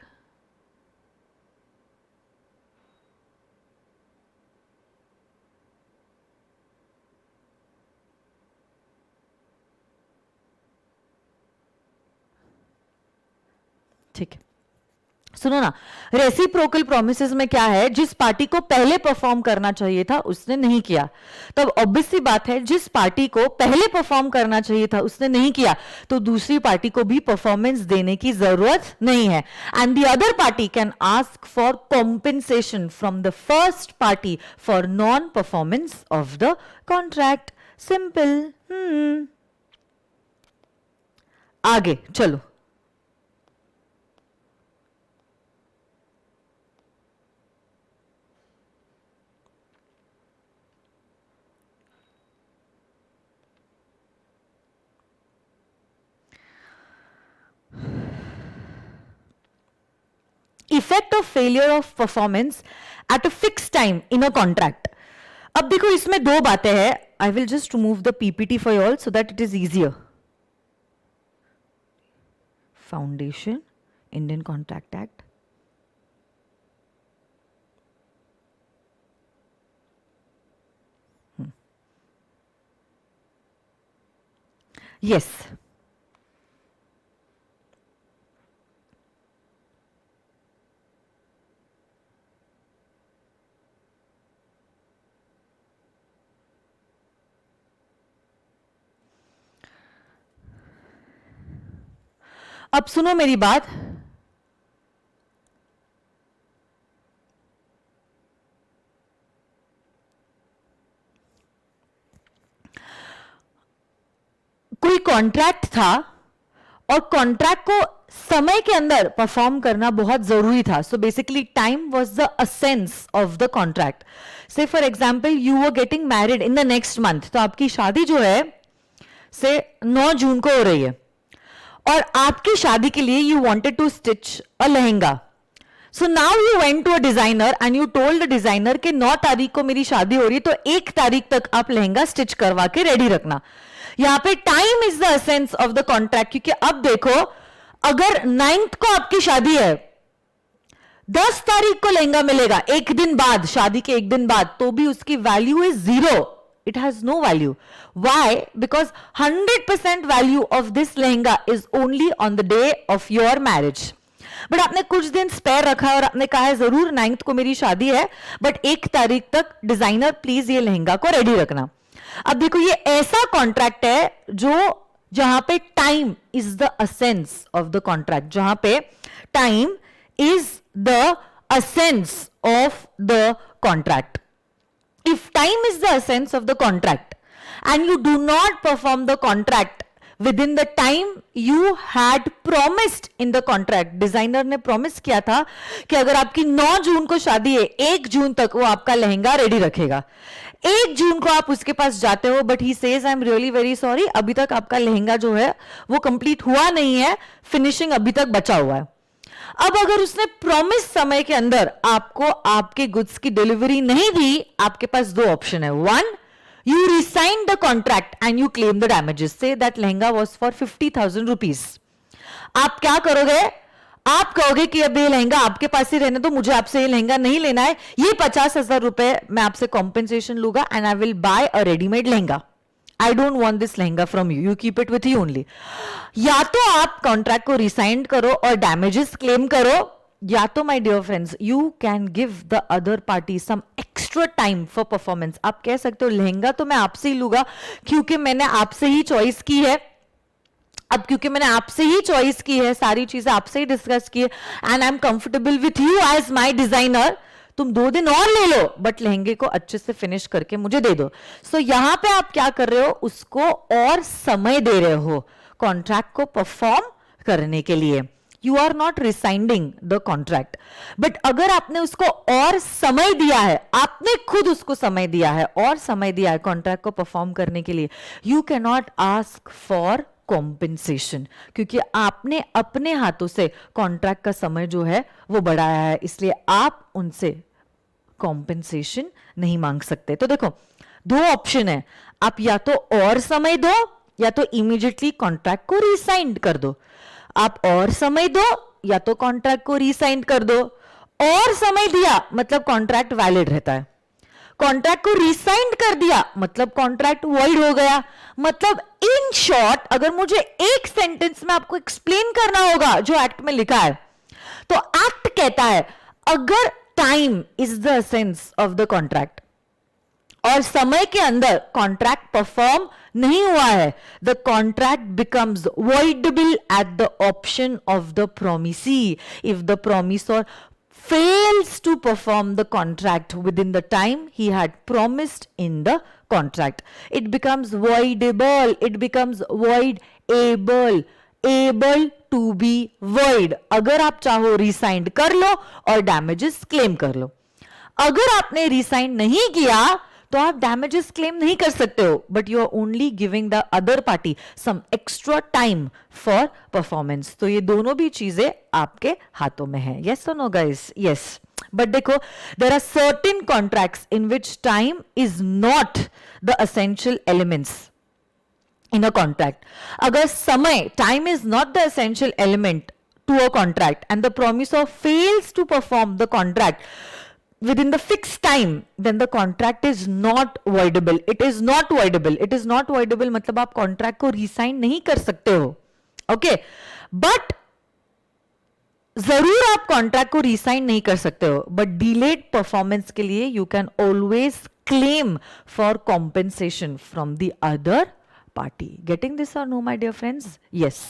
ठीक है, सुनो ना, रेसिप्रोकल प्रोमिसेस में क्या है, जिस पार्टी को पहले परफॉर्म करना चाहिए था उसने नहीं किया, तब ऑब्वियस सी बात है जिस पार्टी को पहले परफॉर्म करना चाहिए था उसने नहीं किया, तो दूसरी पार्टी को भी परफॉर्मेंस देने की जरूरत नहीं है। And the other party can ask for compensation from the first party for non performance of the contract. Simple. आगे चलो। Effect of failure of performance at a fix time in a contract. अब देखो इसमें दो बातें हैं, आई will just remove the PPT for all so that it is easier. Foundation, Indian contract act, yes अब सुनो मेरी बात, कोई कॉन्ट्रैक्ट था और कॉन्ट्रैक्ट को समय के अंदर परफॉर्म करना बहुत जरूरी था, so basically time was the essence of the contract. Say for example you were getting married in the next month, तो आपकी शादी जो है से 9 जून को हो रही है और आपकी शादी के लिए you wanted to stitch a lehenga, so now you went to a designer and you told the designer कि 9 तारीख को मेरी शादी हो रही है, तो 1 तारीख तक आप लहंगा स्टिच करवा के रेडी रखना। यहां पे time is the essence of the contract, क्योंकि अब देखो अगर 9th को आपकी शादी है, 10 तारीख को लहंगा मिलेगा, एक दिन बाद, शादी के एक दिन बाद, तो भी उसकी value is 0, it has no value. Why? Because 100% value of this lehenga is only on the day of your marriage. But आपने कुछ दिन स्पेयर रखा और आपने कहा है जरूर 9th को मेरी शादी है, बट 1 तारीख तक डिजाइनर प्लीज ये लहंगा को रेडी रखना। अब देखो ये ऐसा कॉन्ट्रैक्ट है जहां पे time is the असेंस of the contract, जहां पे time is the असेंस of the contract. If time is the essence of the contract and you do not perform the contract within the time you had promised in the contract, designer ने promise किया था कि अगर आपकी 9 जून को शादी है, 1 जून तक वो आपका लहंगा रेडी रखेगा। 1 जून को आप उसके पास जाते हो, but he says I am really very sorry, अभी तक आपका लहंगा जो है वो कंप्लीट हुआ नहीं है, फिनिशिंग अभी तक बचा हुआ है। अब अगर उसने प्रॉमिस समय के अंदर आपको आपके गुड्स की डिलीवरी नहीं दी, आपके पास 2 ऑप्शन है। 1, you resign the contract and you claim the damages, say that lehenga was for 50,000 rupees. आप क्या करोगे? आप कहोगे कि अब ये लहंगा आपके पास ही रहने दो, मुझे आपसे ये लहंगा नहीं लेना है, ये 50,000 रुपए मैं आपसे कॉम्पेंसेशन लूंगा and I will buy a readymade lehenga. I don't want this lehenga from you. You keep it with you only. या तो आप कॉन्ट्रैक्ट को रिसाइन करो और डैमेजेस क्लेम करो, या तो my dear friends you can give the other party some extra time for performance. आप कह सकते हो लहंगा तो मैं आपसे ही लूंगा क्योंकि मैंने आपसे ही चॉइस की है, अब क्योंकि मैंने आपसे ही चॉइस की है, सारी चीजें आपसे ही डिस्कस की है and I am comfortable with you as my designer, तुम 2 दिन और ले लो बट लहंगे को अच्छे से फिनिश करके मुझे दे दो। सो यहां पे आप क्या कर रहे हो? उसको और समय दे रहे हो कॉन्ट्रैक्ट को परफॉर्म करने के लिए। You are not rescinding the contract, but अगर आपने उसको और समय दिया है, आपने खुद उसको समय दिया है और समय दिया है कॉन्ट्रैक्ट को परफॉर्म करने के लिए, you can not ask for compensation, क्योंकि आपने अपने हाथों से कॉन्ट्रैक्ट का समय जो है वो बढ़ाया है, इसलिए आप उनसे कॉम्पेंसेशन नहीं मांग सकते। तो देखो 2 ऑप्शन है, आप या तो और समय दो या तो इमीडिएटली कॉन्ट्रैक्ट को रिसाइन कर दो। आप और समय दो या तो कॉन्ट्रैक्ट को रिसाइन कर दो। और समय दिया मतलब कॉन्ट्रैक्ट वैलिड रहता है, कॉन्ट्रैक्ट को रिसाइन कर दिया मतलब कॉन्ट्रैक्ट वॉइड हो गया। मतलब इन शॉर्ट अगर मुझे एक सेंटेंस में आपको एक्सप्लेन करना होगा जो एक्ट में लिखा है, तो एक्ट कहता है अगर time is the essence of the contract और समय के अंदर कॉन्ट्रैक्ट परफॉर्म नहीं हुआ है, the contract becomes voidable at the option of the promisee. If the promisor fails to perform the contract within the time he had promised in the contract, it becomes voidable, it becomes voidable, able to be void। अगर आप चाहो resigned कर लो और damages claim कर लो, अगर आपने resigned नहीं किया तो आप डैमेजेस क्लेम नहीं कर सकते हो, but you are only giving the other party some extra time for performance. तो ये दोनों भी चीजें आपके हाथों में है। यस और नो गाइस? यस। बट देखो there are certain contracts in which time is not the essential elements in a contract. अगर समय, time is not the essential element to a contract and the promisor fails to perform the contract within the fixed time, then the contract is not voidable. It is not voidable. It is not voidable मतलब आप contract को resign नहीं कर सकते हो, okay? But जरूर आप contract को रिसाइन नहीं कर सकते हो, बट डिलेड परफॉर्मेंस के लिए you can always claim for compensation from the other party. Getting this और no my dear friends? Yes.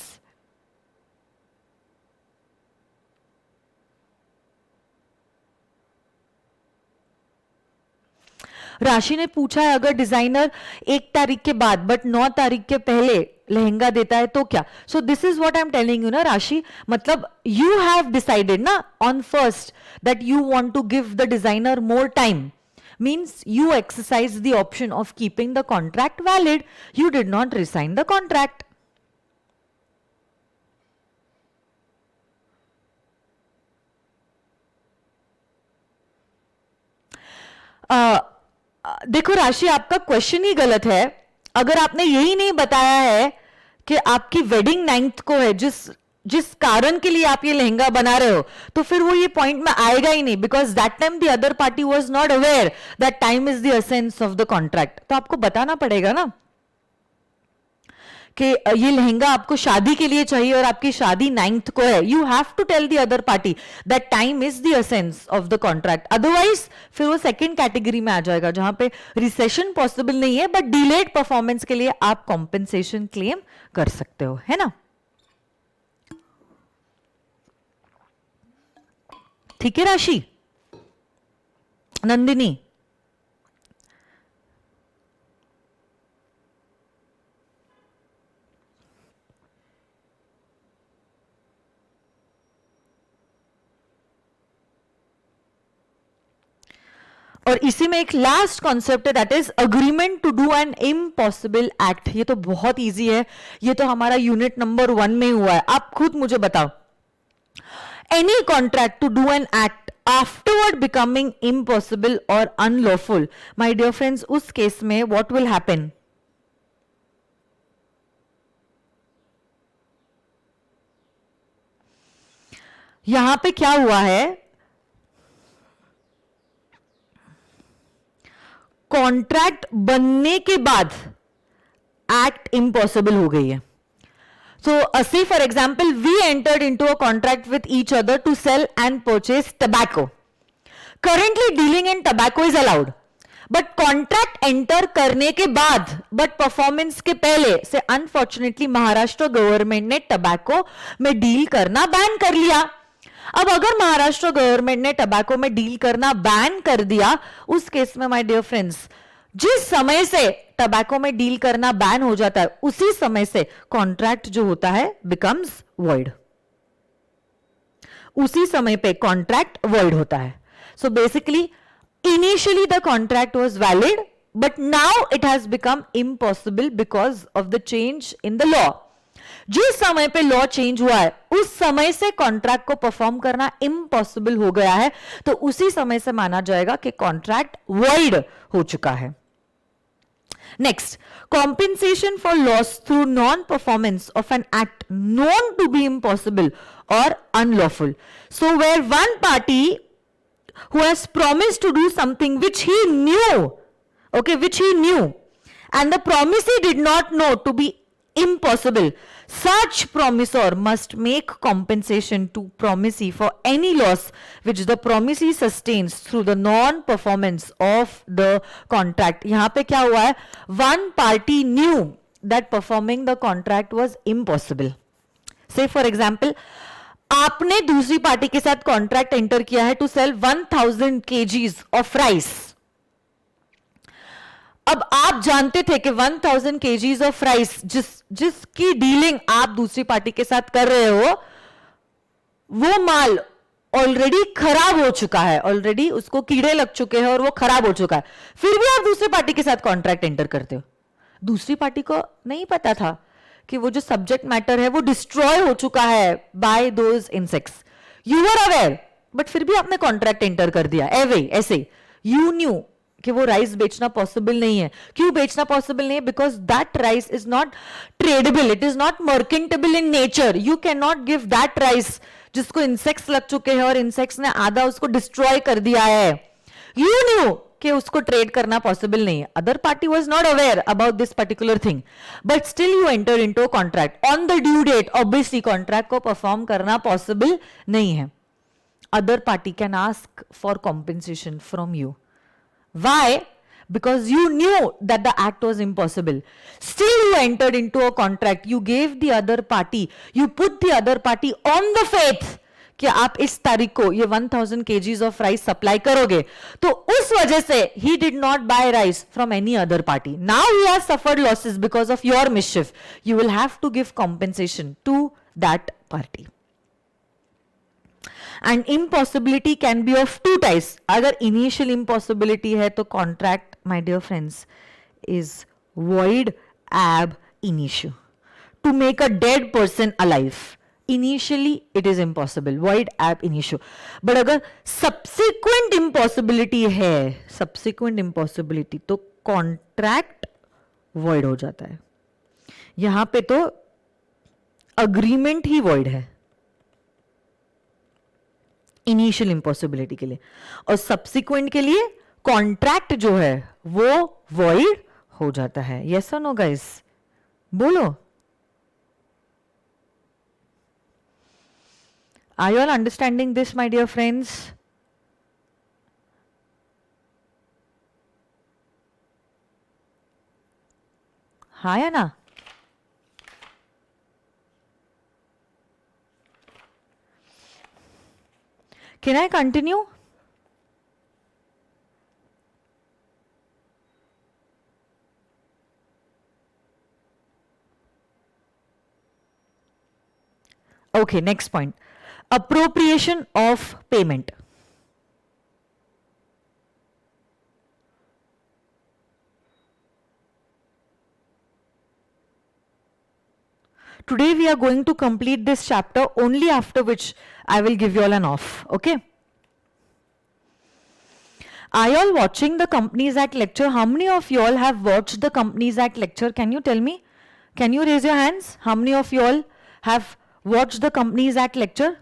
Rashi ने पूछा है अगर डिजाइनर 1 तारीख के बाद बट 9 तारीख के पहले लहंगा देता है तो क्या? So this is what I am telling you ना राशि, मतलब यू हैव डिसाइडेड ना on first that you want to give the designer more time, means you exercise the option of keeping the contract valid. You did not resign the contract. देखो राशि, आपका question ही गलत है। अगर आपने यही नहीं बताया है कि आपकी वेडिंग 9th को है, जिस कारण के लिए आप ये लहंगा बना रहे हो, तो फिर वो ये पॉइंट में आएगा ही नहीं, because that time the other party was not aware that time is the essence of the contract. तो आपको बताना पड़ेगा ना कि ये लहंगा आपको शादी के लिए चाहिए और आपकी शादी 9th को है, you have to tell the other party that time is the essence of the contract. Otherwise फिर वो सेकंड कैटेगरी में आ जाएगा जहां पे रिसेशन पॉसिबल नहीं है, बट डिलेड परफॉर्मेंस के लिए आप कॉम्पेंसेशन क्लेम कर सकते हो, है ना. ठीक है राशि, नंदिनी. और इसी में एक लास्ट कॉन्सेप्ट है, that is agreement to do an impossible act. ये तो बहुत इजी है, ये तो हमारा यूनिट नंबर 1 में हुआ है. आप खुद मुझे बताओ, any contract to do an act afterward becoming impossible और अनलॉफुल, माय डियर फ्रेंड्स, उस केस में व्हाट विल हैपन? यहां पे क्या हुआ है, कॉन्ट्रैक्ट बनने के बाद एक्ट इम्पॉसिबल हो गई है. So, say for example, we entered into a contract with each other to sell and purchase tobacco. Currently, dealing in tobacco is allowed. But contract enter करने के बाद, but performance के पहले से unfortunately महाराष्ट्र गवर्नमेंट ने टबैको में deal करना ban कर लिया. अब अगर महाराष्ट्र गवर्नमेंट ने टबैको में डील करना बैन कर दिया, उस केस में माय डियर फ्रेंड्स, जिस समय से टबैको में डील करना बैन हो जाता है, उसी समय से कॉन्ट्रैक्ट जो होता है बिकम्स वॉइड. उसी समय पे कॉन्ट्रैक्ट वॉइड होता है. So basically initially the contract was valid, but now it has become impossible because of the change in the law. जिस समय पे लॉ चेंज हुआ है, उस समय से कॉन्ट्रैक्ट को परफॉर्म करना इम्पॉसिबल हो गया है, तो उसी समय से माना जाएगा कि कॉन्ट्रैक्ट वॉइड हो चुका है. Next, compensation for loss through non-performance of an act known to be impossible or unlawful. So where one party who has promised to do something which he knew, and the promisee did not know to be impossible, such promisor must make compensation to promisee for any loss which the promisee sustains through the non-performance of the contract. यहाँ पे क्या हुआ है? One party knew that performing the contract was impossible. Say for example, आपने दूसरी party के साथ contract enter किया है to sell 1000 kgs of rice. अब आप जानते थे कि 1000 kgs ऑफ राइस जिसकी डीलिंग आप दूसरी पार्टी के साथ कर रहे हो, वो माल ऑलरेडी खराब हो चुका है, ऑलरेडी उसको कीड़े लग चुके हैं और वो खराब हो चुका है. फिर भी आप दूसरी पार्टी के साथ कॉन्ट्रैक्ट एंटर करते हो. दूसरी पार्टी को नहीं पता था कि वो जो सब्जेक्ट मैटर है वो डिस्ट्रॉय हो चुका है by those insects. You were aware, but फिर भी आपने कॉन्ट्रैक्ट एंटर कर दिया. ऐसे यू न्यू कि वो राइस बेचना पॉसिबल नहीं है. क्यों बेचना पॉसिबल नहीं है? Because that rice is not tradable, it is not marketable in nature. You can not give that rice जिसको इंसेक्ट्स लग चुके हैं और इंसेक्ट्स ने आधा उसको डिस्ट्रॉय कर दिया है. यू न्यू कि उसको ट्रेड करना पॉसिबल नहीं है. Other party was not aware about this particular thing, but still you enter into a contract on the due date. Obviously contract को परफॉर्म करना पॉसिबल नहीं है. Other party can ask for compensation from you. Why? Because you knew that the act was impossible. Still you entered into a contract. You gave the other party, you put the other party on the faith कि आप इस तारीख को ये 1000 kgs of rice supply करोगे. तो उस वजह से he did not buy rice from any other party. Now he has suffered losses because of your mischief. You will have to give compensation to that party. And impossibility can be of two types. अगर initial impossibility है तो contract, my dear friends, is void ab initio. To make a dead person alive. Initially it is impossible, void ab initio. But अगर subsequent impossibility है, subsequent impossibility, तो contract void हो जाता है. यहां पे तो agreement ही void है इनिशियल इम्पॉसिबिलिटी के लिए, और सब्सिक्वेंट के लिए कॉन्ट्रैक्ट जो है वो वॉइड हो जाता है. यस और नो गाइस? बोलो. Are you all understanding this, my dear friends? हाँ या ना? Can I continue? Okay, next point. Appropriation of payment. Today we are going to complete this chapter, only after which I will give you all an off. Okay? Are you all watching the Companies Act lecture? How many of you all have watched the Companies Act lecture? Can you tell me? Can you raise your hands? How many of you all have watched the Companies Act lecture?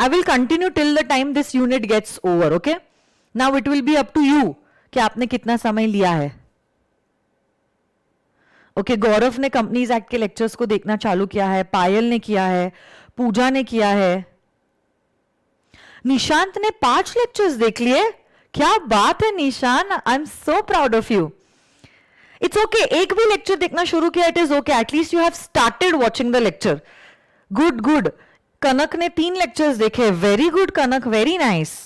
I will continue till the time this unit gets over, okay? Now it will be up to you कि आपने कितना समय लिया है. Okay, गौरव ने companies act के lectures को देखना चालू किया है, पायल ने किया है, पूजा ने किया है, निशांत ने 5 लेक्चर्स देख लिए. क्या बात है Nishan, I am so proud of you. It's okay, एक भी लेक्चर देखना शुरू किया, it is okay, at least you have started watching the lecture. Good good. Kanak ने 3 लेक्चर्स देखे, very good Kanak, very nice.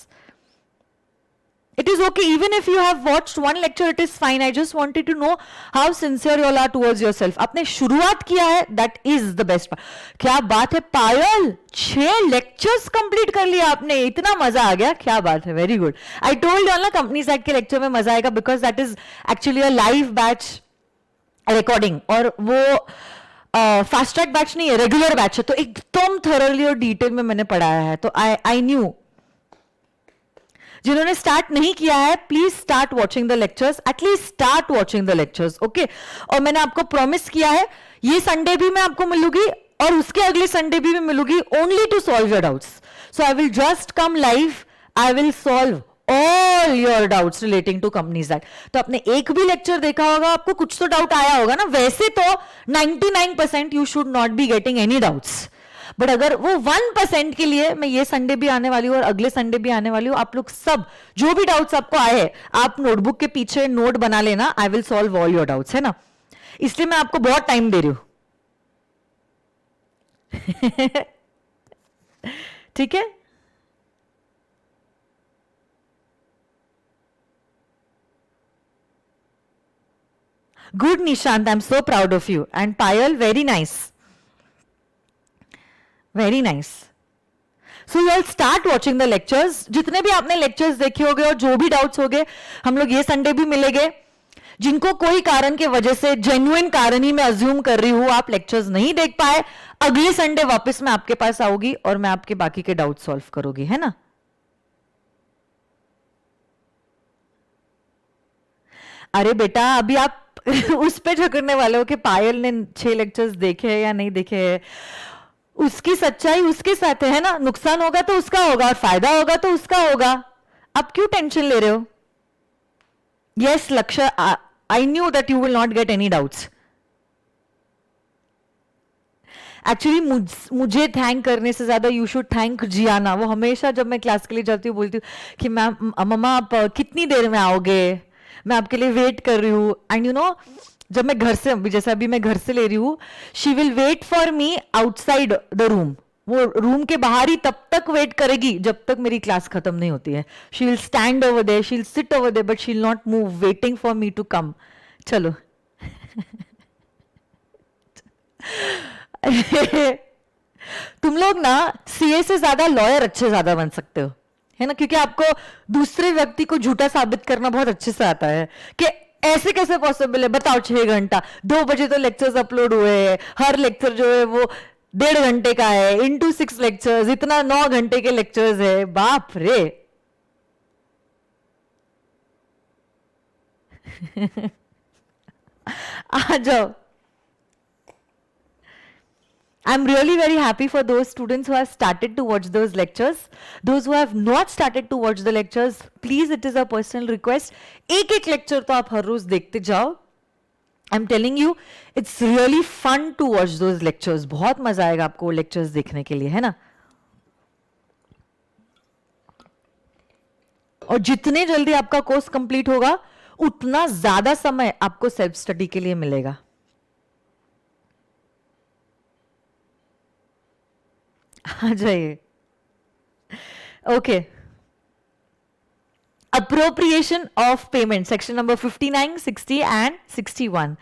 It is okay, even if you have watched one lecture, it is fine. I just wanted to know how sincere you all are towards yourself. आपने शुरुआत किया है, that is the best part. क्या बात है पायल, 6 lectures complete कर लिया आपने, इतना मजा आ गया, क्या बात है, very good. I told you all ना Companies Act के lecture में मजा आएगा because that is actually a live batch recording और वो फास्ट ट्रैक बैच नहीं है, रेगुलर बैच है, तो एकदम थॉरली और डिटेल में मैंने पढ़ाया है. तो आई न्यू. जिन्होंने स्टार्ट नहीं किया है, please start watching the lectures, at least start watching the lectures, okay. और मैंने आपको प्रॉमिस किया है, ये संडे भी मैं आपको मिलूंगी और उसके अगले संडे भी मैं मिलूंगी, only to solve your doubts. So I will just come live, I will solve all your doubts relating to companies act. तो आपने एक भी लेक्चर देखा होगा, आपको कुछ तो डाउट आया होगा ना. वैसे तो 99% you should not be getting any doubts, but अगर वो 1% के लिए मैं ये संडे भी आने वाली हूँ और अगले संडे भी आने वाली हूँ, आप लोग सब जो भी डाउट्स आपको आए हैं, आप नोटबुक के पीछे नोट बना लेना. आई will solve all your doubts, है ना. इसलिए मैं आपको बहुत टाइम दे रही हूं. ठीक है. Good Nishant, I am so proud of you. And Payal, very nice, very nice. So you all start watching the lectures. जितने भी आपने लेक्चर्स देखे होंगे और जो भी डाउट्स होंगे, हम लोग ये संडे भी मिलेंगे. जिनको कोई कारण के वजह से, जेन्युइन कारण ही मैं अज्यूम कर रही हूं, आप लेक्चर्स नहीं देख पाए, अगले संडे वापस मैं आपके पास आऊंगी और मैं आपके बाकी के डाउट सॉल्व करूंगी, है ना. अरे बेटा, अभी आप उस पे झगड़ने वाले हो कि पायल ने 6 लेक्चर्स देखे हैं या नहीं देखे हैं. उसकी सच्चाई उसके साथ है ना. नुकसान होगा तो उसका होगा और फायदा होगा तो उसका होगा. आप क्यों टेंशन ले रहे हो. यस लक्ष्य, I knew that you will not get any doubts. Actually मुझे थैंक करने से ज्यादा यू शुड थैंक जियाना. वो हमेशा जब मैं क्लास के लिए जाती हूँ बोलती हूँ कि मैम, मम्मा आप कितनी देर में आओगे, मैं आपके लिए वेट कर रही हूँ. एंड यू नो, जब मैं घर से, जैसे अभी मैं घर से ले रही हूँ, she will wait for me outside the room. वो रूम के बाहर ही तब तक वेट करेगी जब तक मेरी क्लास खत्म नहीं होती है. She will stand over there, she will sit over there, but she will not move, waiting for me to come. चलो. तुम लोग ना सीए से ज्यादा लॉयर अच्छे ज्यादा बन सकते हो, है ना, क्योंकि आपको दूसरे व्यक्ति को झूठा साबित करना बहुत अच्छे से आता है कि ऐसे कैसे पॉसिबल है. बताओ, 6 घंटा, 2 बजे तो लेक्चर्स अपलोड हुए हैं, हर लेक्चर जो है वो 1.5 घंटे का है, इंटू 6 लेक्चर्स, इतना 9 घंटे के लेक्चर्स है. बाप रे. आ जाओ. I'm really very happy for those students who have started to watch those lectures. Those who have not started to watch the lectures, please, it is a personal request. एक lecture तो आप हर रोज देखते जाओ. I'm telling you, it's really fun to watch those lectures. बहुत मजा आएगा आपको lectures देखने के लिए, है ना? और जितने जल्दी आपका कोर्स कंप्लीट होगा, उतना ज्यादा समय आपको सेल्फ स्टडी के लिए मिलेगा. आ जाइए. Okay. Appropriation of payment, section number 59, 60 and 61.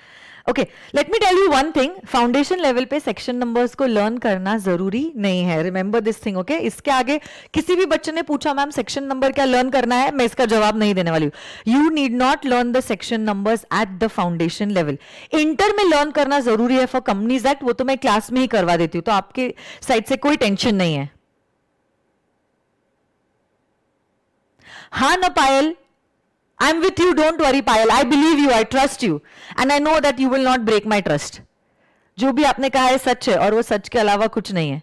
Okay, let me tell you one thing. Foundation level पे section numbers को learn करना जरूरी नहीं है. Remember this thing, okay? इसके आगे किसी भी बच्चे ने पूछा मैम section number क्या learn करना है, मैं इसका जवाब नहीं देने वाली हूँ. You need not learn the section numbers at the foundation level. Inter में learn करना जरूरी है for Companies Act, वो तो मैं क्लास में ही करवा देती हूँ, तो आपके साइड से कोई टेंशन नहीं है. हाँ ना पायल, I'm with you, don't worry Payal, I believe you, I trust you and I know that you will not break my trust. जो भी आपने कहा है सच है और वो सच के अलावा कुछ नहीं है.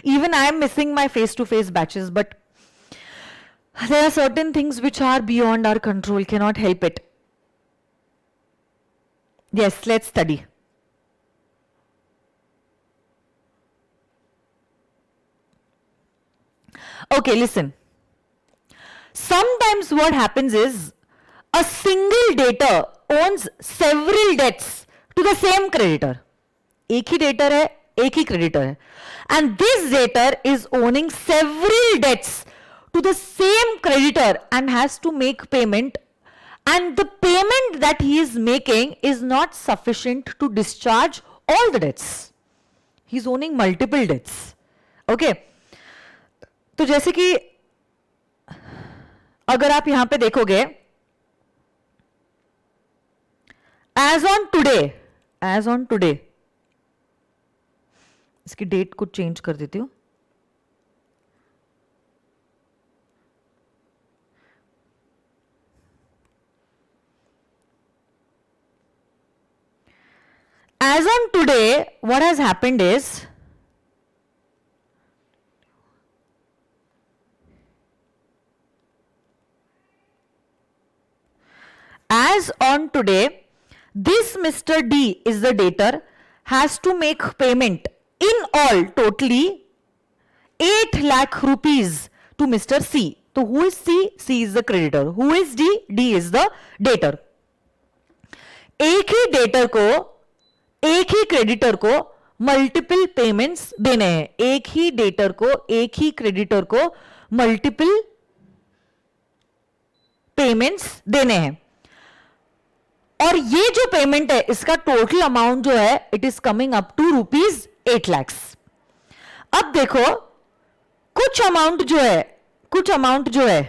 Even I am missing my face-to-face batches, but there are certain things which are beyond our control, cannot help it. Yes, let's study. Okay, listen. Sometimes what happens is a single debtor owns several debts to the same creditor. एक ही debtor है, एक ही creditor है. And this debtor is owning several debts to the same creditor and has to make payment. And the payment that he is making is not sufficient to discharge all the debts. He is owning multiple debts. Okay. तो जैसे कि अगर आप यहां पे देखोगे, as on today, इसकी date कुछ चेंज कर देती हूं. As on today what has happened is, as on today, this Mr. D is the debtor, has to make payment in all totally 8 lakh rupees to Mr. C. So who is C? C is the creditor. Who is D? D is the debtor. एक ही debtor को, एक ही creditor को multiple payments देने हैं. एक ही debtor को, एक ही creditor को multiple payments देने हैं. और ये जो पेमेंट है, इसका टोटल अमाउंट जो है, it is coming up to ₹8 lakhs. अब देखो, कुछ अमाउंट जो है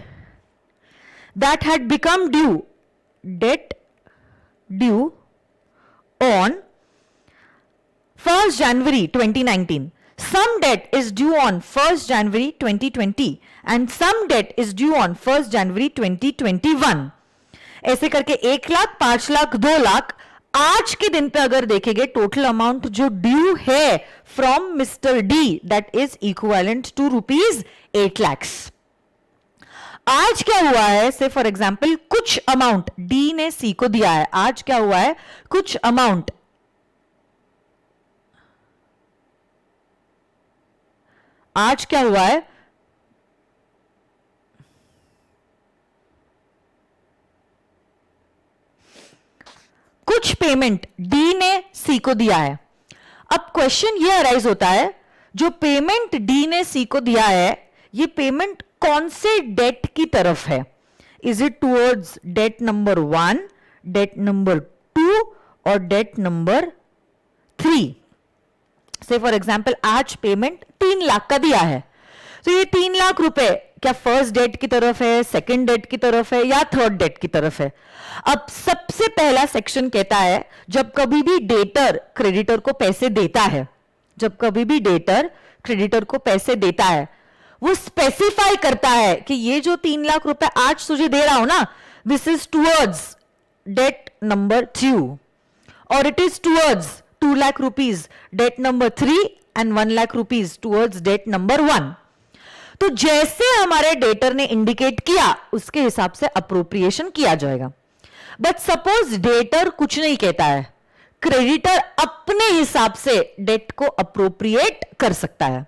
that had become due, date due on 1st January 2019. Some debt is due on 1st January 2020 and some debt is due on 1st January 2021. ऐसे करके 1 लाख, 5 लाख, 2 लाख. आज के दिन पे अगर देखेंगे टोटल अमाउंट जो ड्यू है from mister D, that is equivalent to ₹8 lakhs. आज क्या हुआ है, से फॉर एग्जाम्पल कुछ अमाउंट डी ने सी को दिया है. आज क्या हुआ है, कुछ अमाउंट आज क्या हुआ है, कुछ पेमेंट डी ने सी को दिया है. अब क्वेश्चन ये अराइज होता है, जो पेमेंट डी ने सी को दिया है, ये पेमेंट कौन से डेट की तरफ है? Is it towards date number 1, date number 2 और date number 3? Say for example आज पेमेंट 3 लाख का दिया है, तो ये 3 लाख रुपए क्या फर्स्ट डेट की तरफ है, सेकंड डेट की तरफ है या थर्ड डेट की तरफ है? अब सबसे पहला सेक्शन कहता है, जब कभी भी डेटर क्रेडिटर को पैसे देता है, जब कभी भी डेटर क्रेडिटर को पैसे देता है, वो स्पेसिफाई करता है कि ये जो 3 लाख रुपए आज तुझे दे रहा हूं ना, this is towards date number 2 और it is towards 2 lakh rupees debt number 3 and 1 lakh rupees towards debt number 1. तो जैसे हमारे डेटर ने इंडिकेट किया उसके हिसाब से अप्रोप्रिएशन किया जाएगा. बट सपोज डेटर कुछ नहीं कहता है, क्रेडिटर अपने हिसाब से डेट को अप्रोप्रिएट कर सकता है.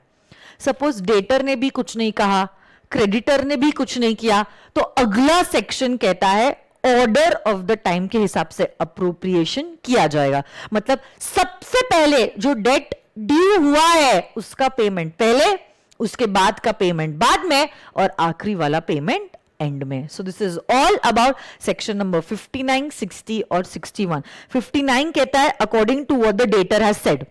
सपोज डेटर ने भी कुछ नहीं कहा, क्रेडिटर ने भी कुछ नहीं किया, तो अगला सेक्शन कहता है ऑर्डर ऑफ द टाइम के हिसाब से अप्रोप्रिएशन किया जाएगा. मतलब सबसे पहले जो डेट ड्यू हुआ है उसका पेमेंट पहले, उसके बाद का पेमेंट बाद में, और आखिरी वाला पेमेंट एंड में. So this is all about section number 59, 60 और 61. 59 कहता है according to what the debtor has said.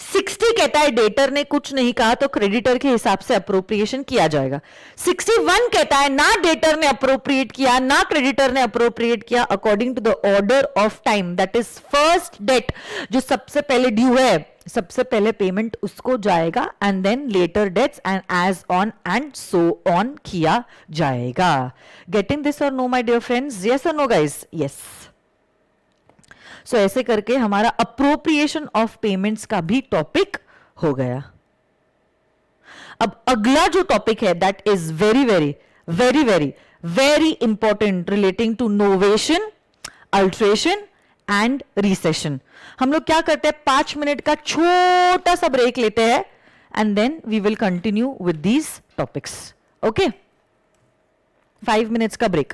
60 कहता है डेटर ने कुछ नहीं कहा तो क्रेडिटर के हिसाब से अप्रोप्रिएशन किया जाएगा. 61 कहता है ना डेटर ने अप्रोप्रिएट किया ना क्रेडिटर ने अप्रोप्रिएट किया, according to the order of time, that is first date जो सबसे पहले ड्यू है, सबसे पहले पेमेंट उसको जाएगा and then later dates and as on and so on किया जाएगा. गेटिंग दिस और no my dear friends? Yes और नो गाइस? यस. सो ऐसे करके हमारा अप्रोप्रिएशन ऑफ पेमेंट्स का भी टॉपिक हो गया. अब अगला जो टॉपिक है that is very very very very very important relating to novation, alteration and rescission. हम लोग क्या करते हैं, 5 मिनट का छोटा सा ब्रेक लेते हैं and then we will continue with these topics. Okay, 5 minutes का break.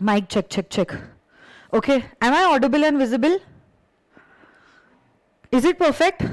Mic check, check, check. Okay, am I audible and visible? Is it perfect?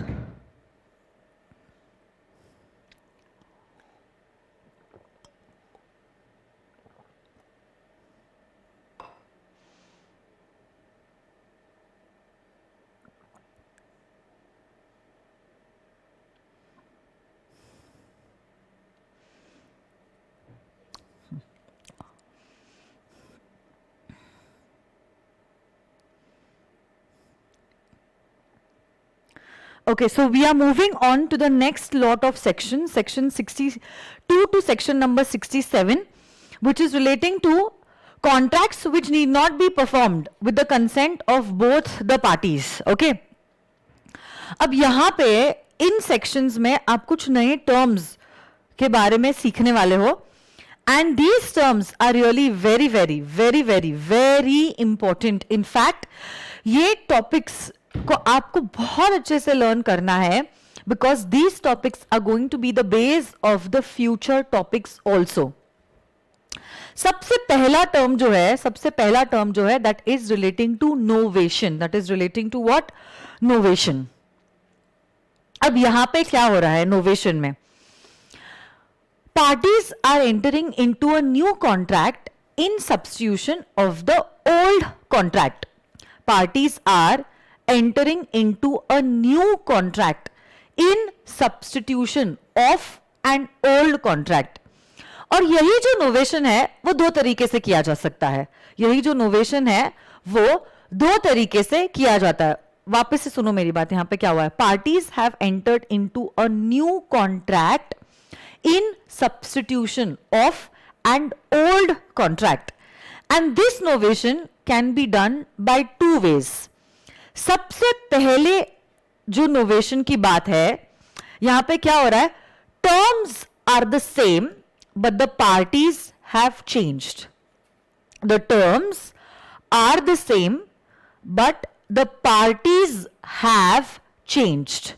Okay, so we are moving on to the next lot of sections, section 62 to section number 67, which is relating to contracts which need not be performed with the consent of both the parties. Okay, अब यहाँ पे इन sections में आप कुछ नए terms के बारे में सीखने वाले हो, and these terms are really very very very very very important. In fact, ये topics को आपको बहुत अच्छे से लर्न करना है, because these topics are going to be the base of the future topics also. सबसे पहला टर्म जो है that is relating to novation. That is relating to what? Novation. अब यहां पे क्या हो रहा है नोवेशन में? Parties are entering into a new contract in substitution of the old contract. Parties are entering into a new contract in substitution of an old contract. और यही जो नोवेशन है वो दो तरीके से किया जा सकता है. यही जो नोवेशन है वो दो तरीके से किया जाता है. वापस से सुनो मेरी बात. यहां पे क्या हुआ है? Parties have entered into a new contract in substitution of an old contract, and this novation can be done by two ways. सबसे पहले जो नोवेशन की बात है, यहां पे क्या हो रहा है? Terms are the same but the parties have changed. The terms are the same but the parties have changed.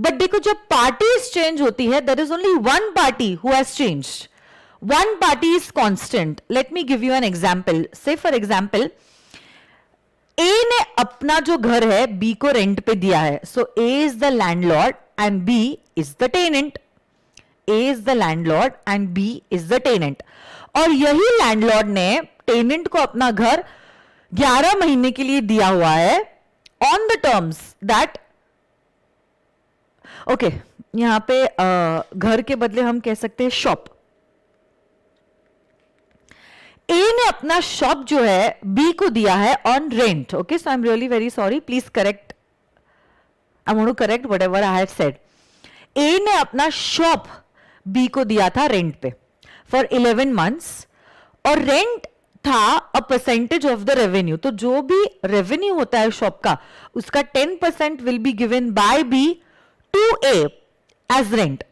But देखो, जब पार्टीज चेंज होती है, there is only one party who has changed. One party is constant. Let me give you an example. Say for example, A ने अपना जो घर है B को रेंट पे दिया है. So A is the landlord and B is the tenant. A is the landlord and B is the tenant. और यही लैंडलॉर्ड ने टेनेंट को अपना घर 11 महीने के लिए दिया हुआ है on the terms that, okay, यहां पे घर के बदले हम कह सकते हैं शॉप. ए ने अपना शॉप जो है बी को दिया है on rent. Okay, so I am really very sorry, please correct, I want to correct whatever I have said. A ने अपना शॉप बी को दिया था रेंट पे फॉर 11 मंथ्स, और रेंट था a percentage of the revenue. तो जो भी रेवेन्यू होता है शॉप का, उसका 10% will be given by B to A as rent.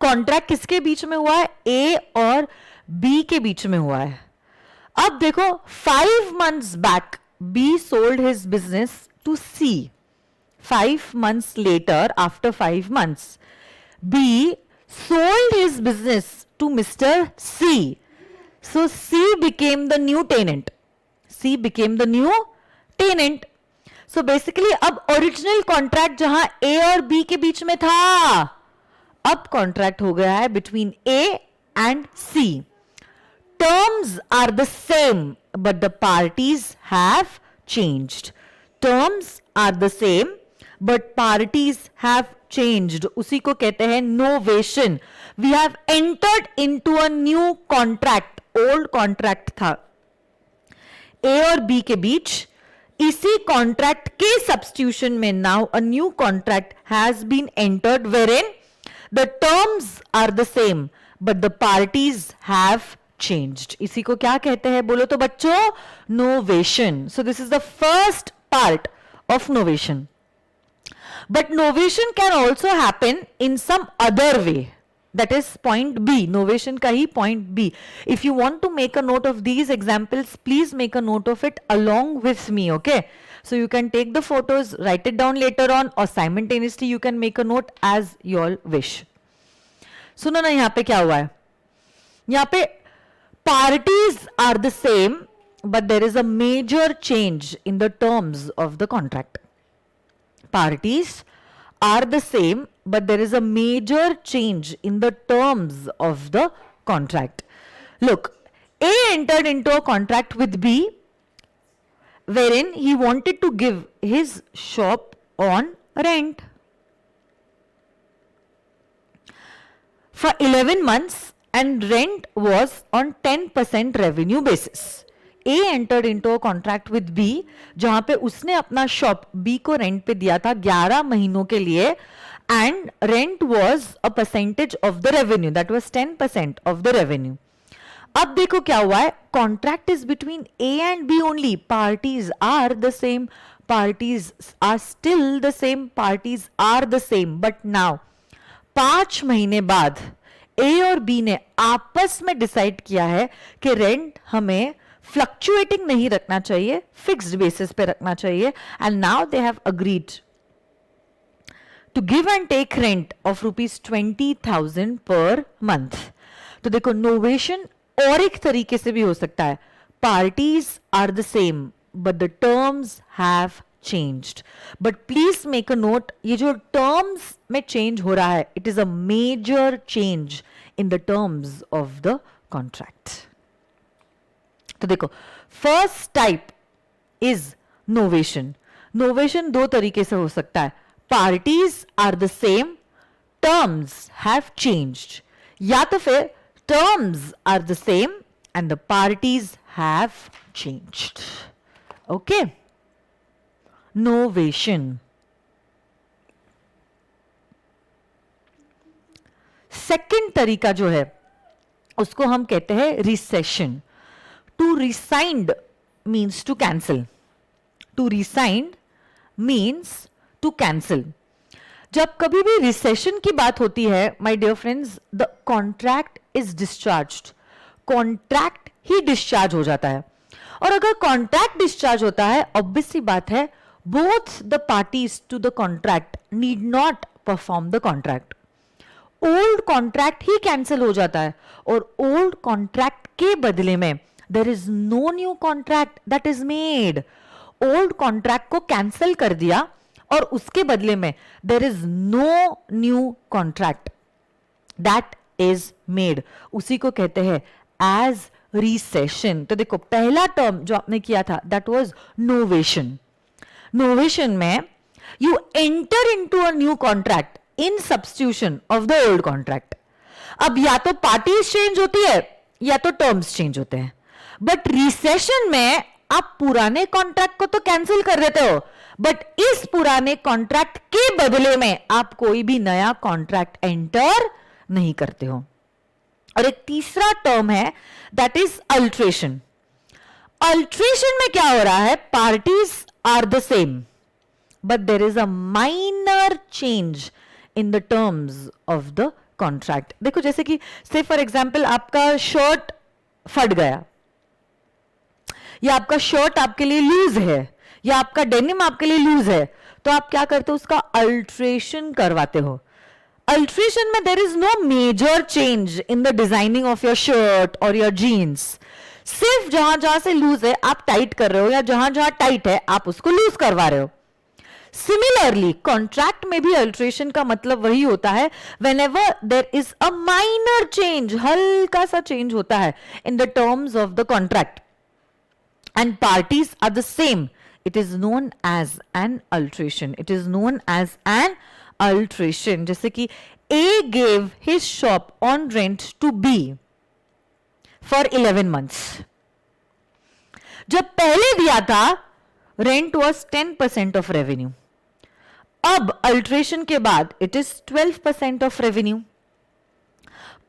Contract किसके बीच में हुआ है? ए और बी के बीच में हुआ है. अब देखो, 5 months back B sold his business to C. 5 months later, after 5 months, B sold his business to Mr. C. So C became the new tenant. C became the new tenant. So basically, अब original contract जहां A और B के बीच में था, अब contract हो गया है between A and C. Terms are the same, but the parties have changed. Terms are the same, but parties have changed. उसी को कहते हैं novation. We have entered into a new contract. Old contract था A और B के बीच. इसी contract के substitution में now a new contract has been entered wherein the terms are the same but the parties have changed. इसी को क्या कहते हैं बोलो तो बच्चों? Novation. So this is the first part of novation. But novation can also happen in some other way. That is point B. Novation का ही point B. If you want to make a note of these examples, please make a note of it along with me, okay? So you can take the photos, write it down later on, or simultaneously you can make a note as you all wish. सुनो ना, यहाँ पे क्या हुआ है? यहाँ पे parties are the same, but there is a major change in the terms of the contract. Parties are the same, but there is a major change in the terms of the contract. Look, A entered into a contract with B wherein he wanted to give his shop on rent for 11 months and rent was on 10% revenue basis. A entered into a contract with B जहां पे उसने अपना shop B को rent पे दिया था 11 महीनों के लिए and rent was a percentage of the revenue, that was 10% of the revenue. अब देखो क्या हुआ है, contract is between A and B only, parties are the same, parties are still the same, parties are the same, but now 5 महीने बाद A और B ने आपस में डिसाइड किया है कि रेंट हमें फ्लक्चुएटिंग नहीं रखना चाहिए, फिक्स्ड बेसिस पे रखना चाहिए, and now they have agreed to give and take rent of ₹20,000 per month. तो देखो, नोवेशन और एक तरीके से भी हो सकता है, parties are the same but the terms have changed. But please make a note, ये जो terms में change हो रहा है, it is a major change in the terms of the contract. तो देखो, first type is novation. Novation दो तरीके से हो सकता है, parties are the same, terms have changed, या तो फिर terms are the same and the parties have changed. Okay? Novation. Second तरीका जो है उसको हम कहते हैं rescission. To rescind means to cancel. To rescind means to cancel. जब कभी भी रिसेशन की बात होती है, my dear friends, the contract is discharged. Contract ही डिस्चार्ज हो जाता है. और अगर कॉन्ट्रैक्ट डिस्चार्ज होता है, ऑब्वियसली बात है, both the parties to the contract need not perform the contract. Old contract ही कैंसिल हो जाता है और ओल्ड कॉन्ट्रैक्ट के बदले में there is no new contract that is made. Old contract को कैंसिल कर दिया और उसके बदले में there is no new contract that is made. उसी को कहते हैं एज रिसेशन. तो देखो, पहला टर्म जो आपने किया था दैट वाज नोवेशन. नोवेशन में you enter into a new contract in substitution of the old contract. अब या तो पार्टीज चेंज होती है या तो टर्म्स चेंज होते हैं. बट रिसेशन में आप पुराने कॉन्ट्रैक्ट को तो कैंसिल कर देते हो, बट इस पुराने कॉन्ट्रैक्ट के बदले में आप कोई भी नया कॉन्ट्रैक्ट एंटर नहीं करते हो. और एक तीसरा टर्म है दैट इज अल्ट्रेशन. अल्ट्रेशन में क्या हो रहा है, parties are the same but there is a minor change in the terms of the contract. देखो, जैसे कि से फॉर एग्जाम्पल आपका शर्ट फट गया, या आपका शर्ट आपके लिए लूज है, या आपका डेनिम आपके लिए लूज है, तो आप क्या करते हो, उसका अल्ट्रेशन करवाते हो. अल्ट्रेशन में there is no major change in the designing of your shirt और योर जीन्स. सिर्फ जहां जहां से लूज है आप टाइट कर रहे हो, या जहां जहां टाइट है आप उसको लूज करवा रहे हो. सिमिलरली कॉन्ट्रैक्ट में भी अल्ट्रेशन का मतलब वही होता है, whenever there is a minor change, हल्का सा चेंज होता है in the terms of the contract and parties are the same, it is known as an alteration. It is known as an alteration. जैसे कि A gave his shop on rent to B for 11 months. जब पहले दिया था rent was 10% of revenue. अब alteration के बाद it is 12% of revenue.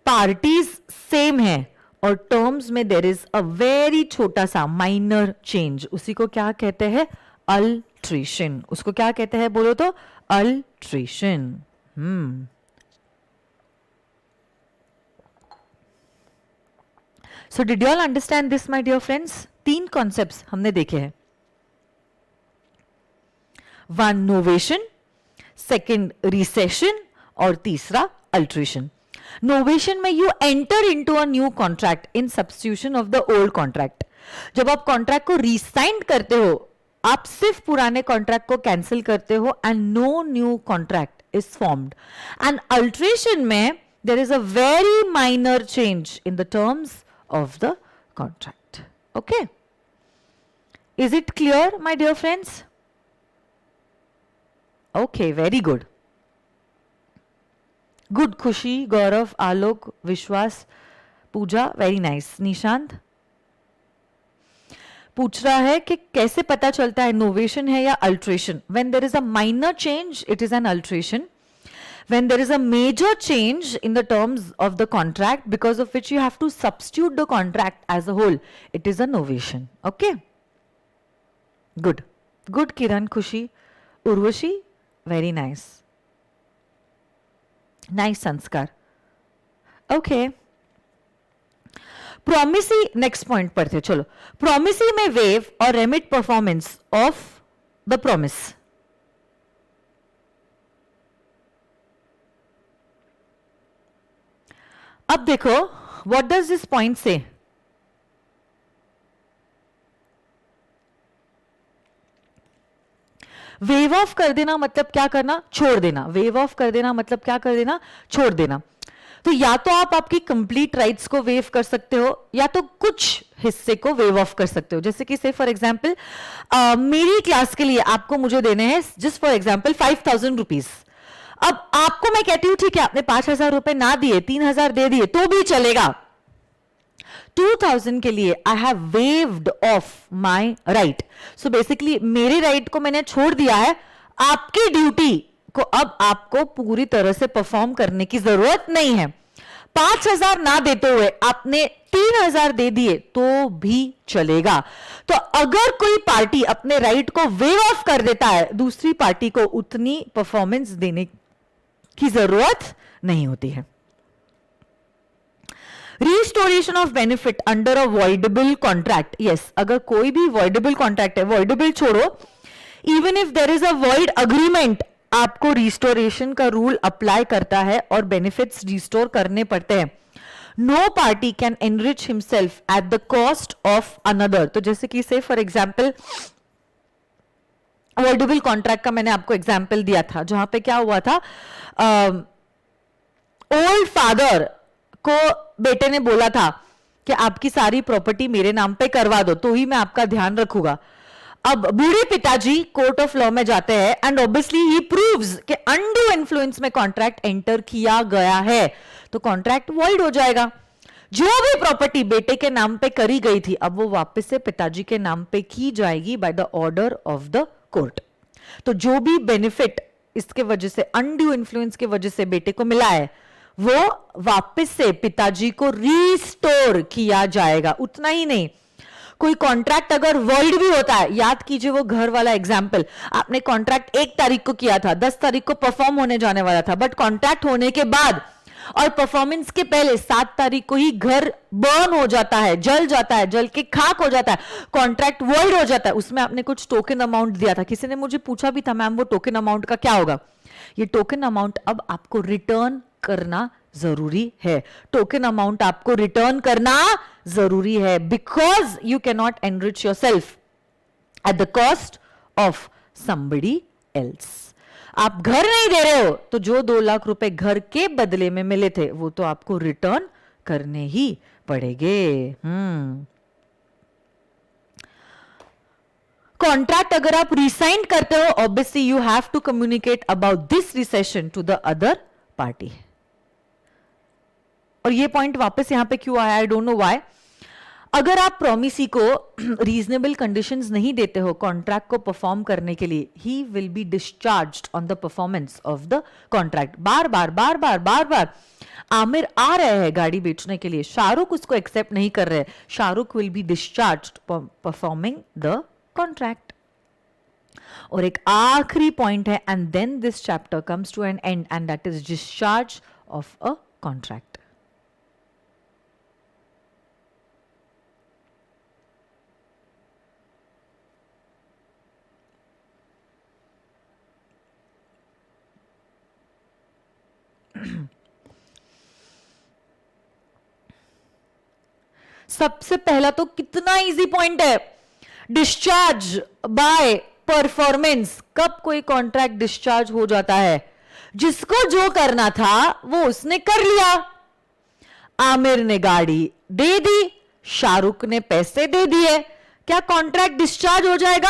Parties same है और टर्म्स में देर इज अ वेरी छोटा सा माइनर चेंज. उसी को क्या कहते हैं, अल्ट्रेशन. उसको क्या कहते हैं बोलो तो, alteration. So did you all understand this my dear friends? 3 concepts हमने देखे हैं. 1 नोवेशन, सेकेंड रिसेशन और तीसरा अल्ट्रेशन. नोवेशन में you enter into a new contract in substitution of the old contract. जब आप कॉन्ट्रैक्ट को रीसाइन करते हो, आप सिर्फ पुराने कॉन्ट्रैक्ट को कैंसिल करते हो and no new contract is formed. And alteration में there is a very minor change in the terms of the contract. Okay, is it clear, my dear friends? Okay, very good. Good. Khushi, Gaurav, Alok, Vishwas, Pooja, very nice. Nishant पूछ रहा है कि कैसे पता चलता है innovation है या alteration. When there is a minor change, it is an alteration. When there is a major change in the terms of the contract because of which you have to substitute the contract as a whole, it is a novation. Okay? Good. Good, Kiran, Khushi. Urvashi, very nice. Nice, Sanskar. Okay. Promisee, next point पढ़ते चलो. Promisee may waive or remit performance of the promise. अब देखो, what does this point say? Wave of कर देना मतलब क्या करना? छोड़ देना. वेव ऑफ कर देना मतलब क्या कर देना? छोड़ देना. तो या तो आप आपकी कंप्लीट राइट्स को वेव कर सकते हो या तो कुछ हिस्से को वेव ऑफ कर सकते हो. जैसे कि से फॉर एग्जाम्पल मेरी क्लास के लिए आपको मुझे देने हैं जस्ट फॉर एग्जाम्पल 5,000 रुपीज. अब आपको मैं कहती हूं ठीक है आपने 5,000 रुपए ना दिए, 3,000 दे दिए तो भी चलेगा. 2,000 के लिए I have waived of my right. So basically मेरे राइट को मैंने छोड़ दिया है. आपकी ड्यूटी को अब आपको पूरी तरह से परफॉर्म करने की जरूरत नहीं है. 5,000 ना देते हुए आपने 3,000 दे दिए तो भी चलेगा. तो अगर कोई पार्टी अपने राइट को वेव ऑफ कर देता है, दूसरी पार्टी को उतनी परफॉर्मेंस देने की जरूरत नहीं होती है. Restoration of benefit under a voidable contract. Yes, अगर कोई भी वॉइडेबल कॉन्ट्रैक्ट है, वॉइडेबल छोड़ो, even if there is a void agreement, आपको रिस्टोरेशन का रूल अप्लाई करता है और बेनिफिट्स रिस्टोर करने पड़ते हैं. No party can enrich himself at the cost of another. तो जैसे कि से फॉर एग्जाम्पल वॉइडेबल कॉन्ट्रैक्ट का मैंने आपको एग्जाम्पल दिया था, जहां पे क्या हुआ था, ओल्ड फादर को बेटे ने बोला था कि आपकी सारी प्रॉपर्टी मेरे नाम पे करवा दो तो ही मैं आपका ध्यान रखूंगा. अब बूढ़े पिताजी कोर्ट ऑफ लॉ में जाते हैं एंड ऑब्वियसली ही प्रूव्स कि अनड्यू इन्फ्लुएंस में कॉन्ट्रैक्ट एंटर किया गया है, तो कॉन्ट्रैक्ट वॉइड हो जाएगा. जो भी प्रॉपर्टी बेटे के नाम पे करी गई थी अब वो वापस से पिताजी के नाम पे की जाएगी by the order of the court. तो जो भी बेनिफिट इसके वजह से अनड्यू इन्फ्लुएंस की वजह से बेटे को मिला है वो वापस से पिताजी को रिस्टोर किया जाएगा. उतना ही नहीं, कोई कॉन्ट्रैक्ट अगर वॉइड भी होता है, याद कीजिए वो घर वाला एग्जाम्पल, आपने कॉन्ट्रैक्ट 1 तारीख को किया था, 10 तारीख को परफॉर्म होने जाने वाला था, बट कॉन्ट्रैक्ट होने के बाद और परफॉर्मेंस के पहले 7 तारीख को ही घर बर्न हो जाता है, जल जाता है, जल के खाक हो जाता है, कॉन्ट्रैक्ट वॉइड हो जाता है. उसमें आपने कुछ टोकन अमाउंट दिया था, किसी ने मुझे पूछा भी था मैम वो टोकन अमाउंट का क्या होगा. ये टोकन अमाउंट अब आपको रिटर्न करना जरूरी है. टोकन अमाउंट आपको रिटर्न करना जरूरी है because you can not enrich yourself at the cost of somebody else. आप घर नहीं दे रहे हो तो जो 2 लाख रुपए घर के बदले में मिले थे वो तो आपको रिटर्न करने ही पड़ेंगे. कॉन्ट्रैक्ट अगर आप रिसाइन करते हो obviously you have to communicate about this rescission to the other party. और ये पॉइंट वापस यहां पे क्यों आया, आई डोंट नो व्हाई. अगर आप प्रॉमिसी को रीजनेबल कंडीशंस नहीं देते हो कॉन्ट्रैक्ट को परफॉर्म करने के लिए, he will be discharged on the performance of the contract. बार बार आमिर आ रहे हैं गाड़ी बेचने के लिए, शाहरुख उसको एक्सेप्ट नहीं कर रहे, Shahrukh will be discharged performing the contract. और एक आखिरी पॉइंट है and then this chapter comes to an end and that is discharge of a contract. सबसे पहला तो कितना इजी पॉइंट है, डिस्चार्ज बाय परफॉर्मेंस। कब कोई कॉन्ट्रैक्ट डिस्चार्ज हो जाता है? जिसको जो करना था वो उसने कर लिया। आमिर ने गाड़ी दे दी, शाहरुख ने पैसे दे दिए, क्या कॉन्ट्रैक्ट डिस्चार्ज हो जाएगा?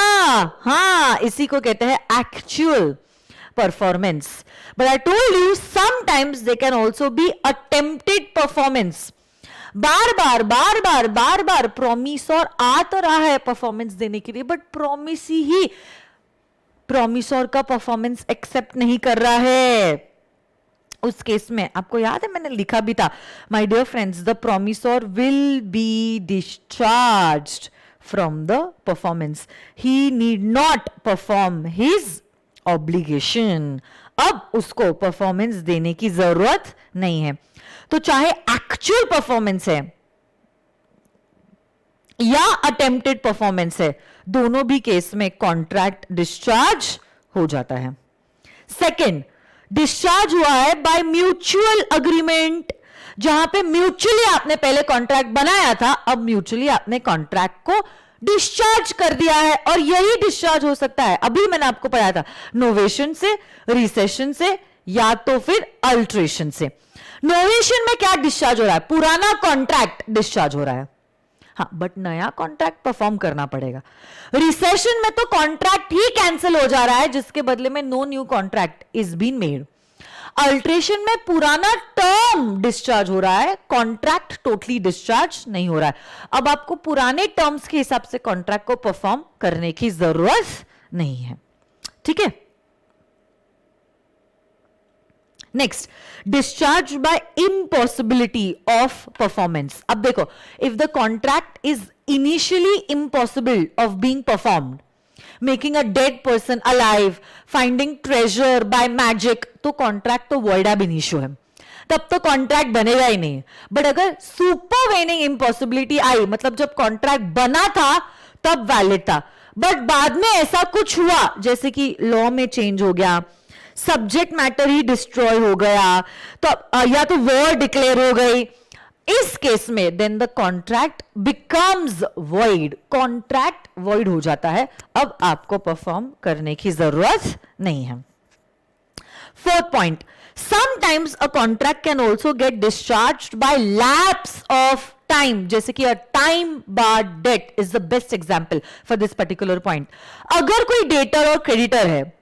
हाँ, इसी को कहते हैं actual performance. But I told you sometimes they can also be attempted performance. बार बार प्रोमिसोर आ तो रहा है परफॉर्मेंस देने के लिए, बट प्रोमिसी ही प्रोमिसोर का परफॉर्मेंस एक्सेप्ट नहीं कर रहा है। उस केस में आपको याद है मैंने लिखा भी था, my dear friends, the promisor will be discharged from the performance, he need not perform his obligation. अब उसको परफॉर्मेंस देने की जरूरत नहीं है। तो चाहे एक्चुअल परफॉर्मेंस है या अटेम्प्टेड परफॉर्मेंस है, दोनों भी केस में कॉन्ट्रैक्ट डिस्चार्ज हो जाता है। सेकंड, डिस्चार्ज हुआ है बाय म्यूचुअल अग्रीमेंट। जहां पे म्यूचुअली आपने पहले कॉन्ट्रैक्ट बनाया था, अब म्यूचुअली आपने कॉन्ट्रैक्ट को डिस्चार्ज कर दिया है, और यही डिस्चार्ज हो सकता है, अभी मैंने आपको पढ़ाया था, नोवेशन से, रिसेशन से, या तो फिर अल्ट्रेशन से। नोवेशन में क्या डिस्चार्ज हो रहा है? पुराना कॉन्ट्रैक्ट डिस्चार्ज हो रहा है, हाँ, बट नया कॉन्ट्रैक्ट परफॉर्म करना पड़ेगा। रिसेशन में तो कॉन्ट्रैक्ट ही कैंसिल हो जा रहा है, जिसके बदले में no new contract is been made. Alteration में पुराना टर्म डिस्चार्ज हो रहा है, कॉन्ट्रैक्ट टोटली डिस्चार्ज नहीं हो रहा है। अब आपको पुराने टर्म्स के हिसाब से कॉन्ट्रैक्ट को परफॉर्म करने की जरूरत नहीं है, ठीक है। Next, discharge by impossibility of performance. अब देखो, if the contract is initially impossible of being performed, making a dead person alive, finding treasure by magic, तो कॉन्ट्रैक्ट तो वॉइड ab initio है, तब तो कॉन्ट्रैक्ट बनेगा ही नहीं। बट अगर सुपरवेनिंग इम्पॉसिबिलिटी आई, मतलब जब कॉन्ट्रैक्ट बना था तब वैलिड था, बट बाद में ऐसा कुछ हुआ जैसे कि लॉ में चेंज हो गया, सब्जेक्ट मैटर ही डिस्ट्रॉय हो गया, तो या तो वॉर डिक्लेयर हो गई, इस केस में then the contract becomes void, contract void हो जाता है, अब आपको परफॉर्म करने की जरूरत नहीं है। Fourth point, sometimes a contract can also get discharged by lapse of time, जैसे कि a time barred date is the best example for this particular point. अगर कोई डेटर और क्रेडिटर है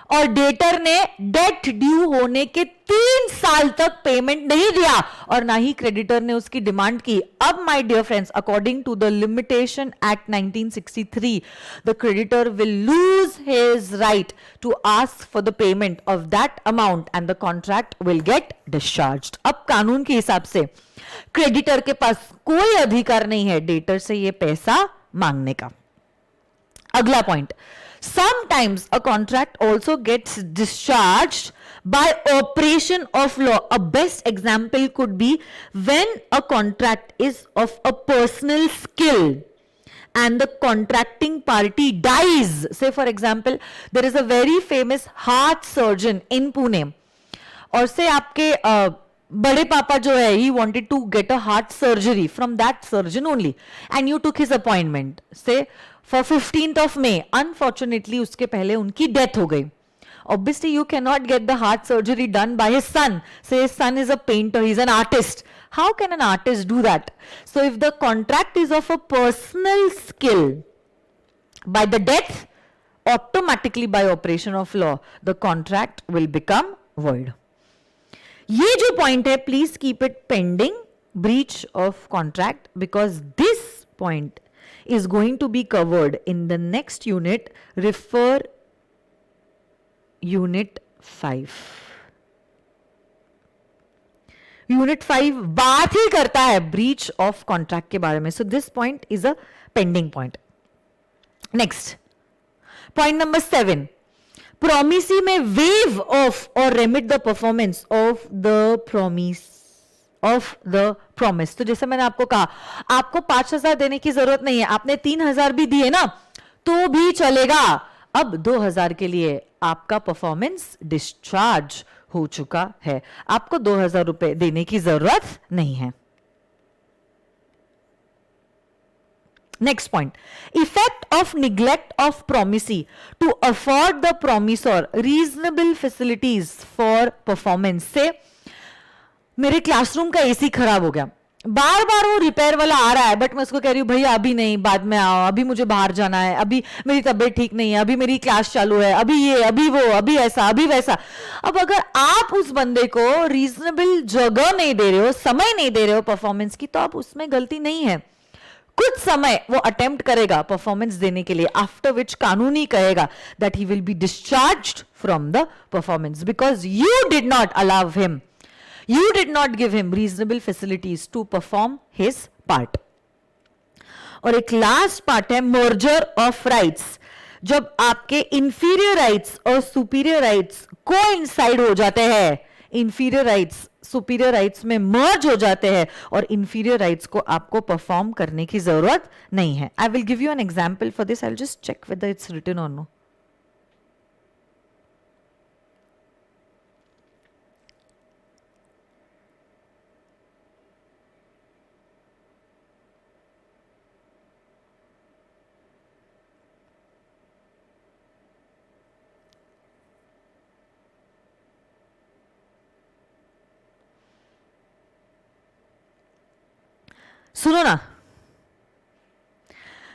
और डेटर ने डेट ड्यू होने के 3 साल तक पेमेंट नहीं दिया और ना ही क्रेडिटर ने उसकी डिमांड की, अब my dear friends, according to the limitation act 1963, the creditor will lose his right to ask for the payment of that amount and the contract will get discharged. अब कानून के हिसाब से क्रेडिटर के पास कोई अधिकार नहीं है डेटर से ये पैसा मांगने का। अगला point, sometimes a contract also gets discharged by operation of law. A best example could be when a contract is of a personal skill and the contracting party dies. Say for example, there is a very famous heart surgeon in Pune, और से आपके बड़े पापा जो है, he wanted to get a heart surgery from that surgeon only, and you took his appointment, say for 15th of May. Unfortunately, उसके पहले उनकी डेथ हो गई. Obviously, you cannot get the heart surgery done by his son. Say his son is a painter, he's an artist. How can an artist do that? So if the contract is of a personal skill, by the death, automatically by operation of law, the contract will become void. ये जो point है, please keep it pending, breach of contract, because this point is going to be covered in the next unit. Refer unit 5. Unit 5 बात ही करता है breach of contract के बारे में. So this point is a pending point. Next, point number 7. Promisee may waive off or remit the performance of the promise. Of the promise. तो जैसे मैंने आपको कहा, आपको 5,000 देने की जरूरत नहीं है, आपने 3,000 भी दिए ना तो भी चलेगा. अब 2,000 के लिए आपका परफॉर्मेंस डिस्चार्ज हो चुका है, आपको 2,000 रुपए देने की जरूरत नहीं है. Next point, effect of neglect of promisee to afford the promisor reasonable facilities for performance. से मेरे क्लासरूम का एसी खराब हो गया, बार बार वो रिपेयर वाला आ रहा है, बट मैं उसको कह रही हूँ भैया अभी नहीं, बाद में आओ, अभी मुझे बाहर जाना है, अभी मेरी तबीयत ठीक नहीं है, अभी मेरी क्लास चालू है, अभी ये, अभी वो, अभी ऐसा, अभी वैसा. अब अगर आप उस बंदे को रीजनेबल जगह नहीं दे रहे हो, समय नहीं दे रहे हो परफॉर्मेंस की, तो अब उसमें गलती नहीं है. कुछ समय वो अटेम्प्ट करेगा परफॉर्मेंस देने के लिए, आफ्टर विच कानूनी कहेगा that he will be discharged from the performance because you did not allow him, you did not give him reasonable facilities to perform his part. और एक लास्ट पार्ट है merger of rights. जब आपके inferior rights और superior rights coincide हो जाते हैं, inferior rights superior rights में merge हो जाते हैं और inferior rights को आपको perform करने की जरूरत नहीं है. I will give you an example for this. I'll just check whether it's written or no. सुनो ना,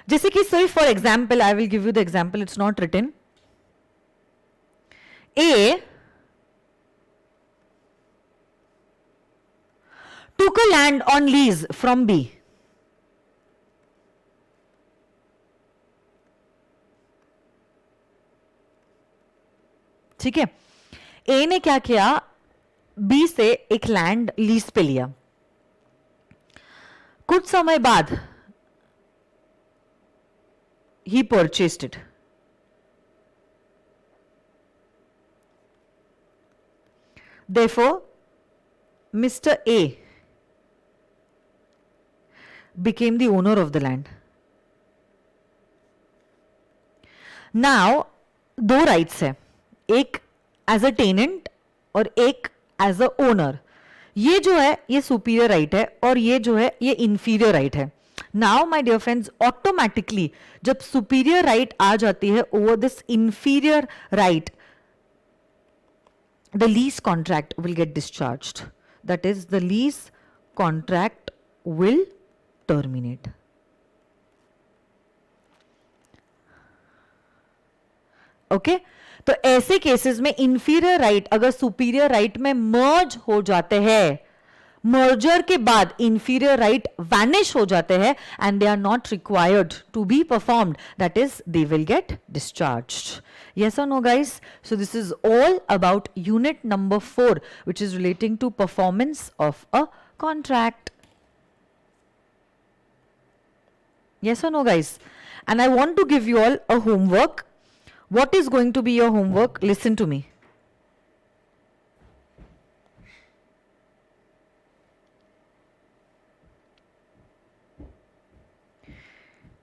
जैसे कि सिर्फ for example I will give you the example, it's not written. A took a land on lease from B. ठीक है, ए ने क्या किया, बी से एक लैंड लीज पे लिया. कुछ समय बाद he purchased it. Therefore, Mr. A became the owner of the land. Now, दो राइट्स है, एक एज अ टेनेंट और एक एज अ ओनर. ये जो है ये सुपीरियर राइट है और ये जो है ये इंफीरियर राइट है. Now my dear friends, automatically जब सुपीरियर राइट आ जाती है over this inferior right, the lease contract will get discharged. That is, the lease contract will terminate. Okay? तो ऐसे केसेस में इंफीरियर राइट अगर सुपीरियर राइट में मर्ज हो जाते हैं, मर्जर के बाद इंफीरियर राइट वैनिश हो जाते हैं and they are not required to be performed, that is they will get discharged. Yes or no, guys? So this is all about unit number 4, which is relating to performance of a contract. Yes or no, guys? And I want to give you all a homework. What is going to be your homework? Listen to me.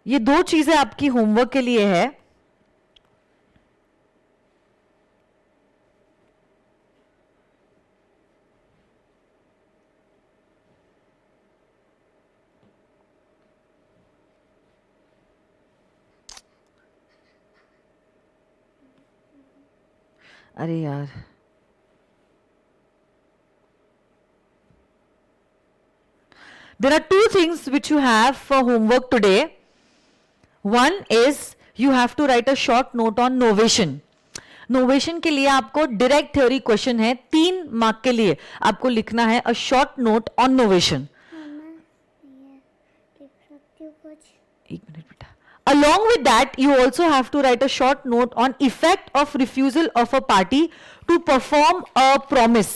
ये दो चीजें आपकी homework के लिए है. अरे यार, there are two things which you have for homework today. One is you have to write a short note on novation. Novation के लिए आपको डायरेक्ट थ्योरी क्वेश्चन है, 3 मार्क के लिए आपको लिखना है a short note on novation. एक मिनट बेटा. Along with that, you also have to write a short note on effect of refusal of a party to perform a promise.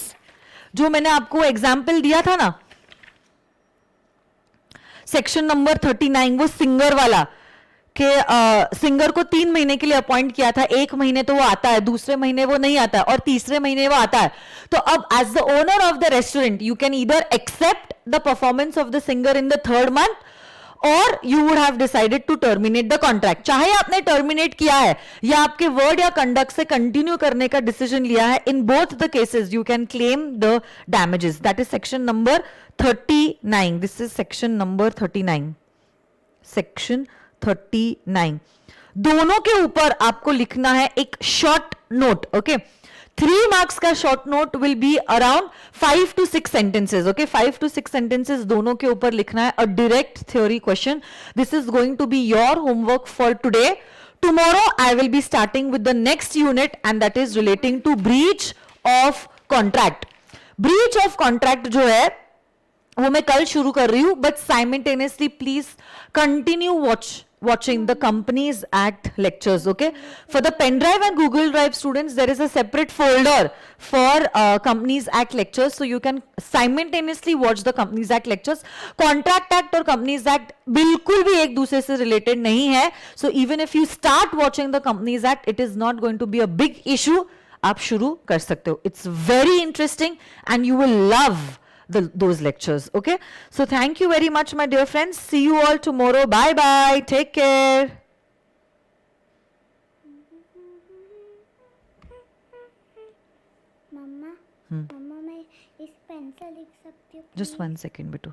जो मैंने आपको एग्जाम्पल दिया था ना, सेक्शन नंबर 39, वो singer वाला कि सिंगर को 3 महीने के लिए अपॉइंट किया था, 1 महीने तो वो आता है, दूसरे महीने वो नहीं आता है और तीसरे महीने वो आता है. तो अब as the owner of the restaurant you can either accept the performance of the singer in the 3rd month और you would have decided to terminate the contract. चाहे आपने टर्मिनेट किया है या आपके वर्ड या कंडक्ट से कंटिन्यू करने का डिसीजन लिया है, in both the cases you can claim the damages. That is section number 39. This is section number 39. Section 39। दोनों के ऊपर आपको लिखना है एक शॉर्ट नोट। ओके, 3 मार्क्स का short note will be around 5 to 6 sentences. Okay, 5 to 6 sentences दोनों के ऊपर लिखना है, a direct theory question. This is going to be your homework for today. Tomorrow I will be starting with the next unit and that is relating to breach of contract. Breach of contract जो है वो मैं कल शुरू कर रही हूं, but simultaneously please continue watching the Companies Act lectures. Okay, for the pen drive and Google Drive students, there is a separate folder for Companies Act lectures, so you can simultaneously watch the Companies Act lectures. Contract Act और Companies Act बिल्कुल भी एक दूसरे से related नहीं है, so even if you start watching the Companies Act, it is not going to be a big issue. आप शुरू कर सकते हो. It's very interesting and you will love those lectures. Okay, so thank you very much, my dear friends. See you all tomorrow. Bye bye, take care. मम्मा, मम्मा मैं इस pen से लिख सकती हूँ? Just 1 second, बेटू.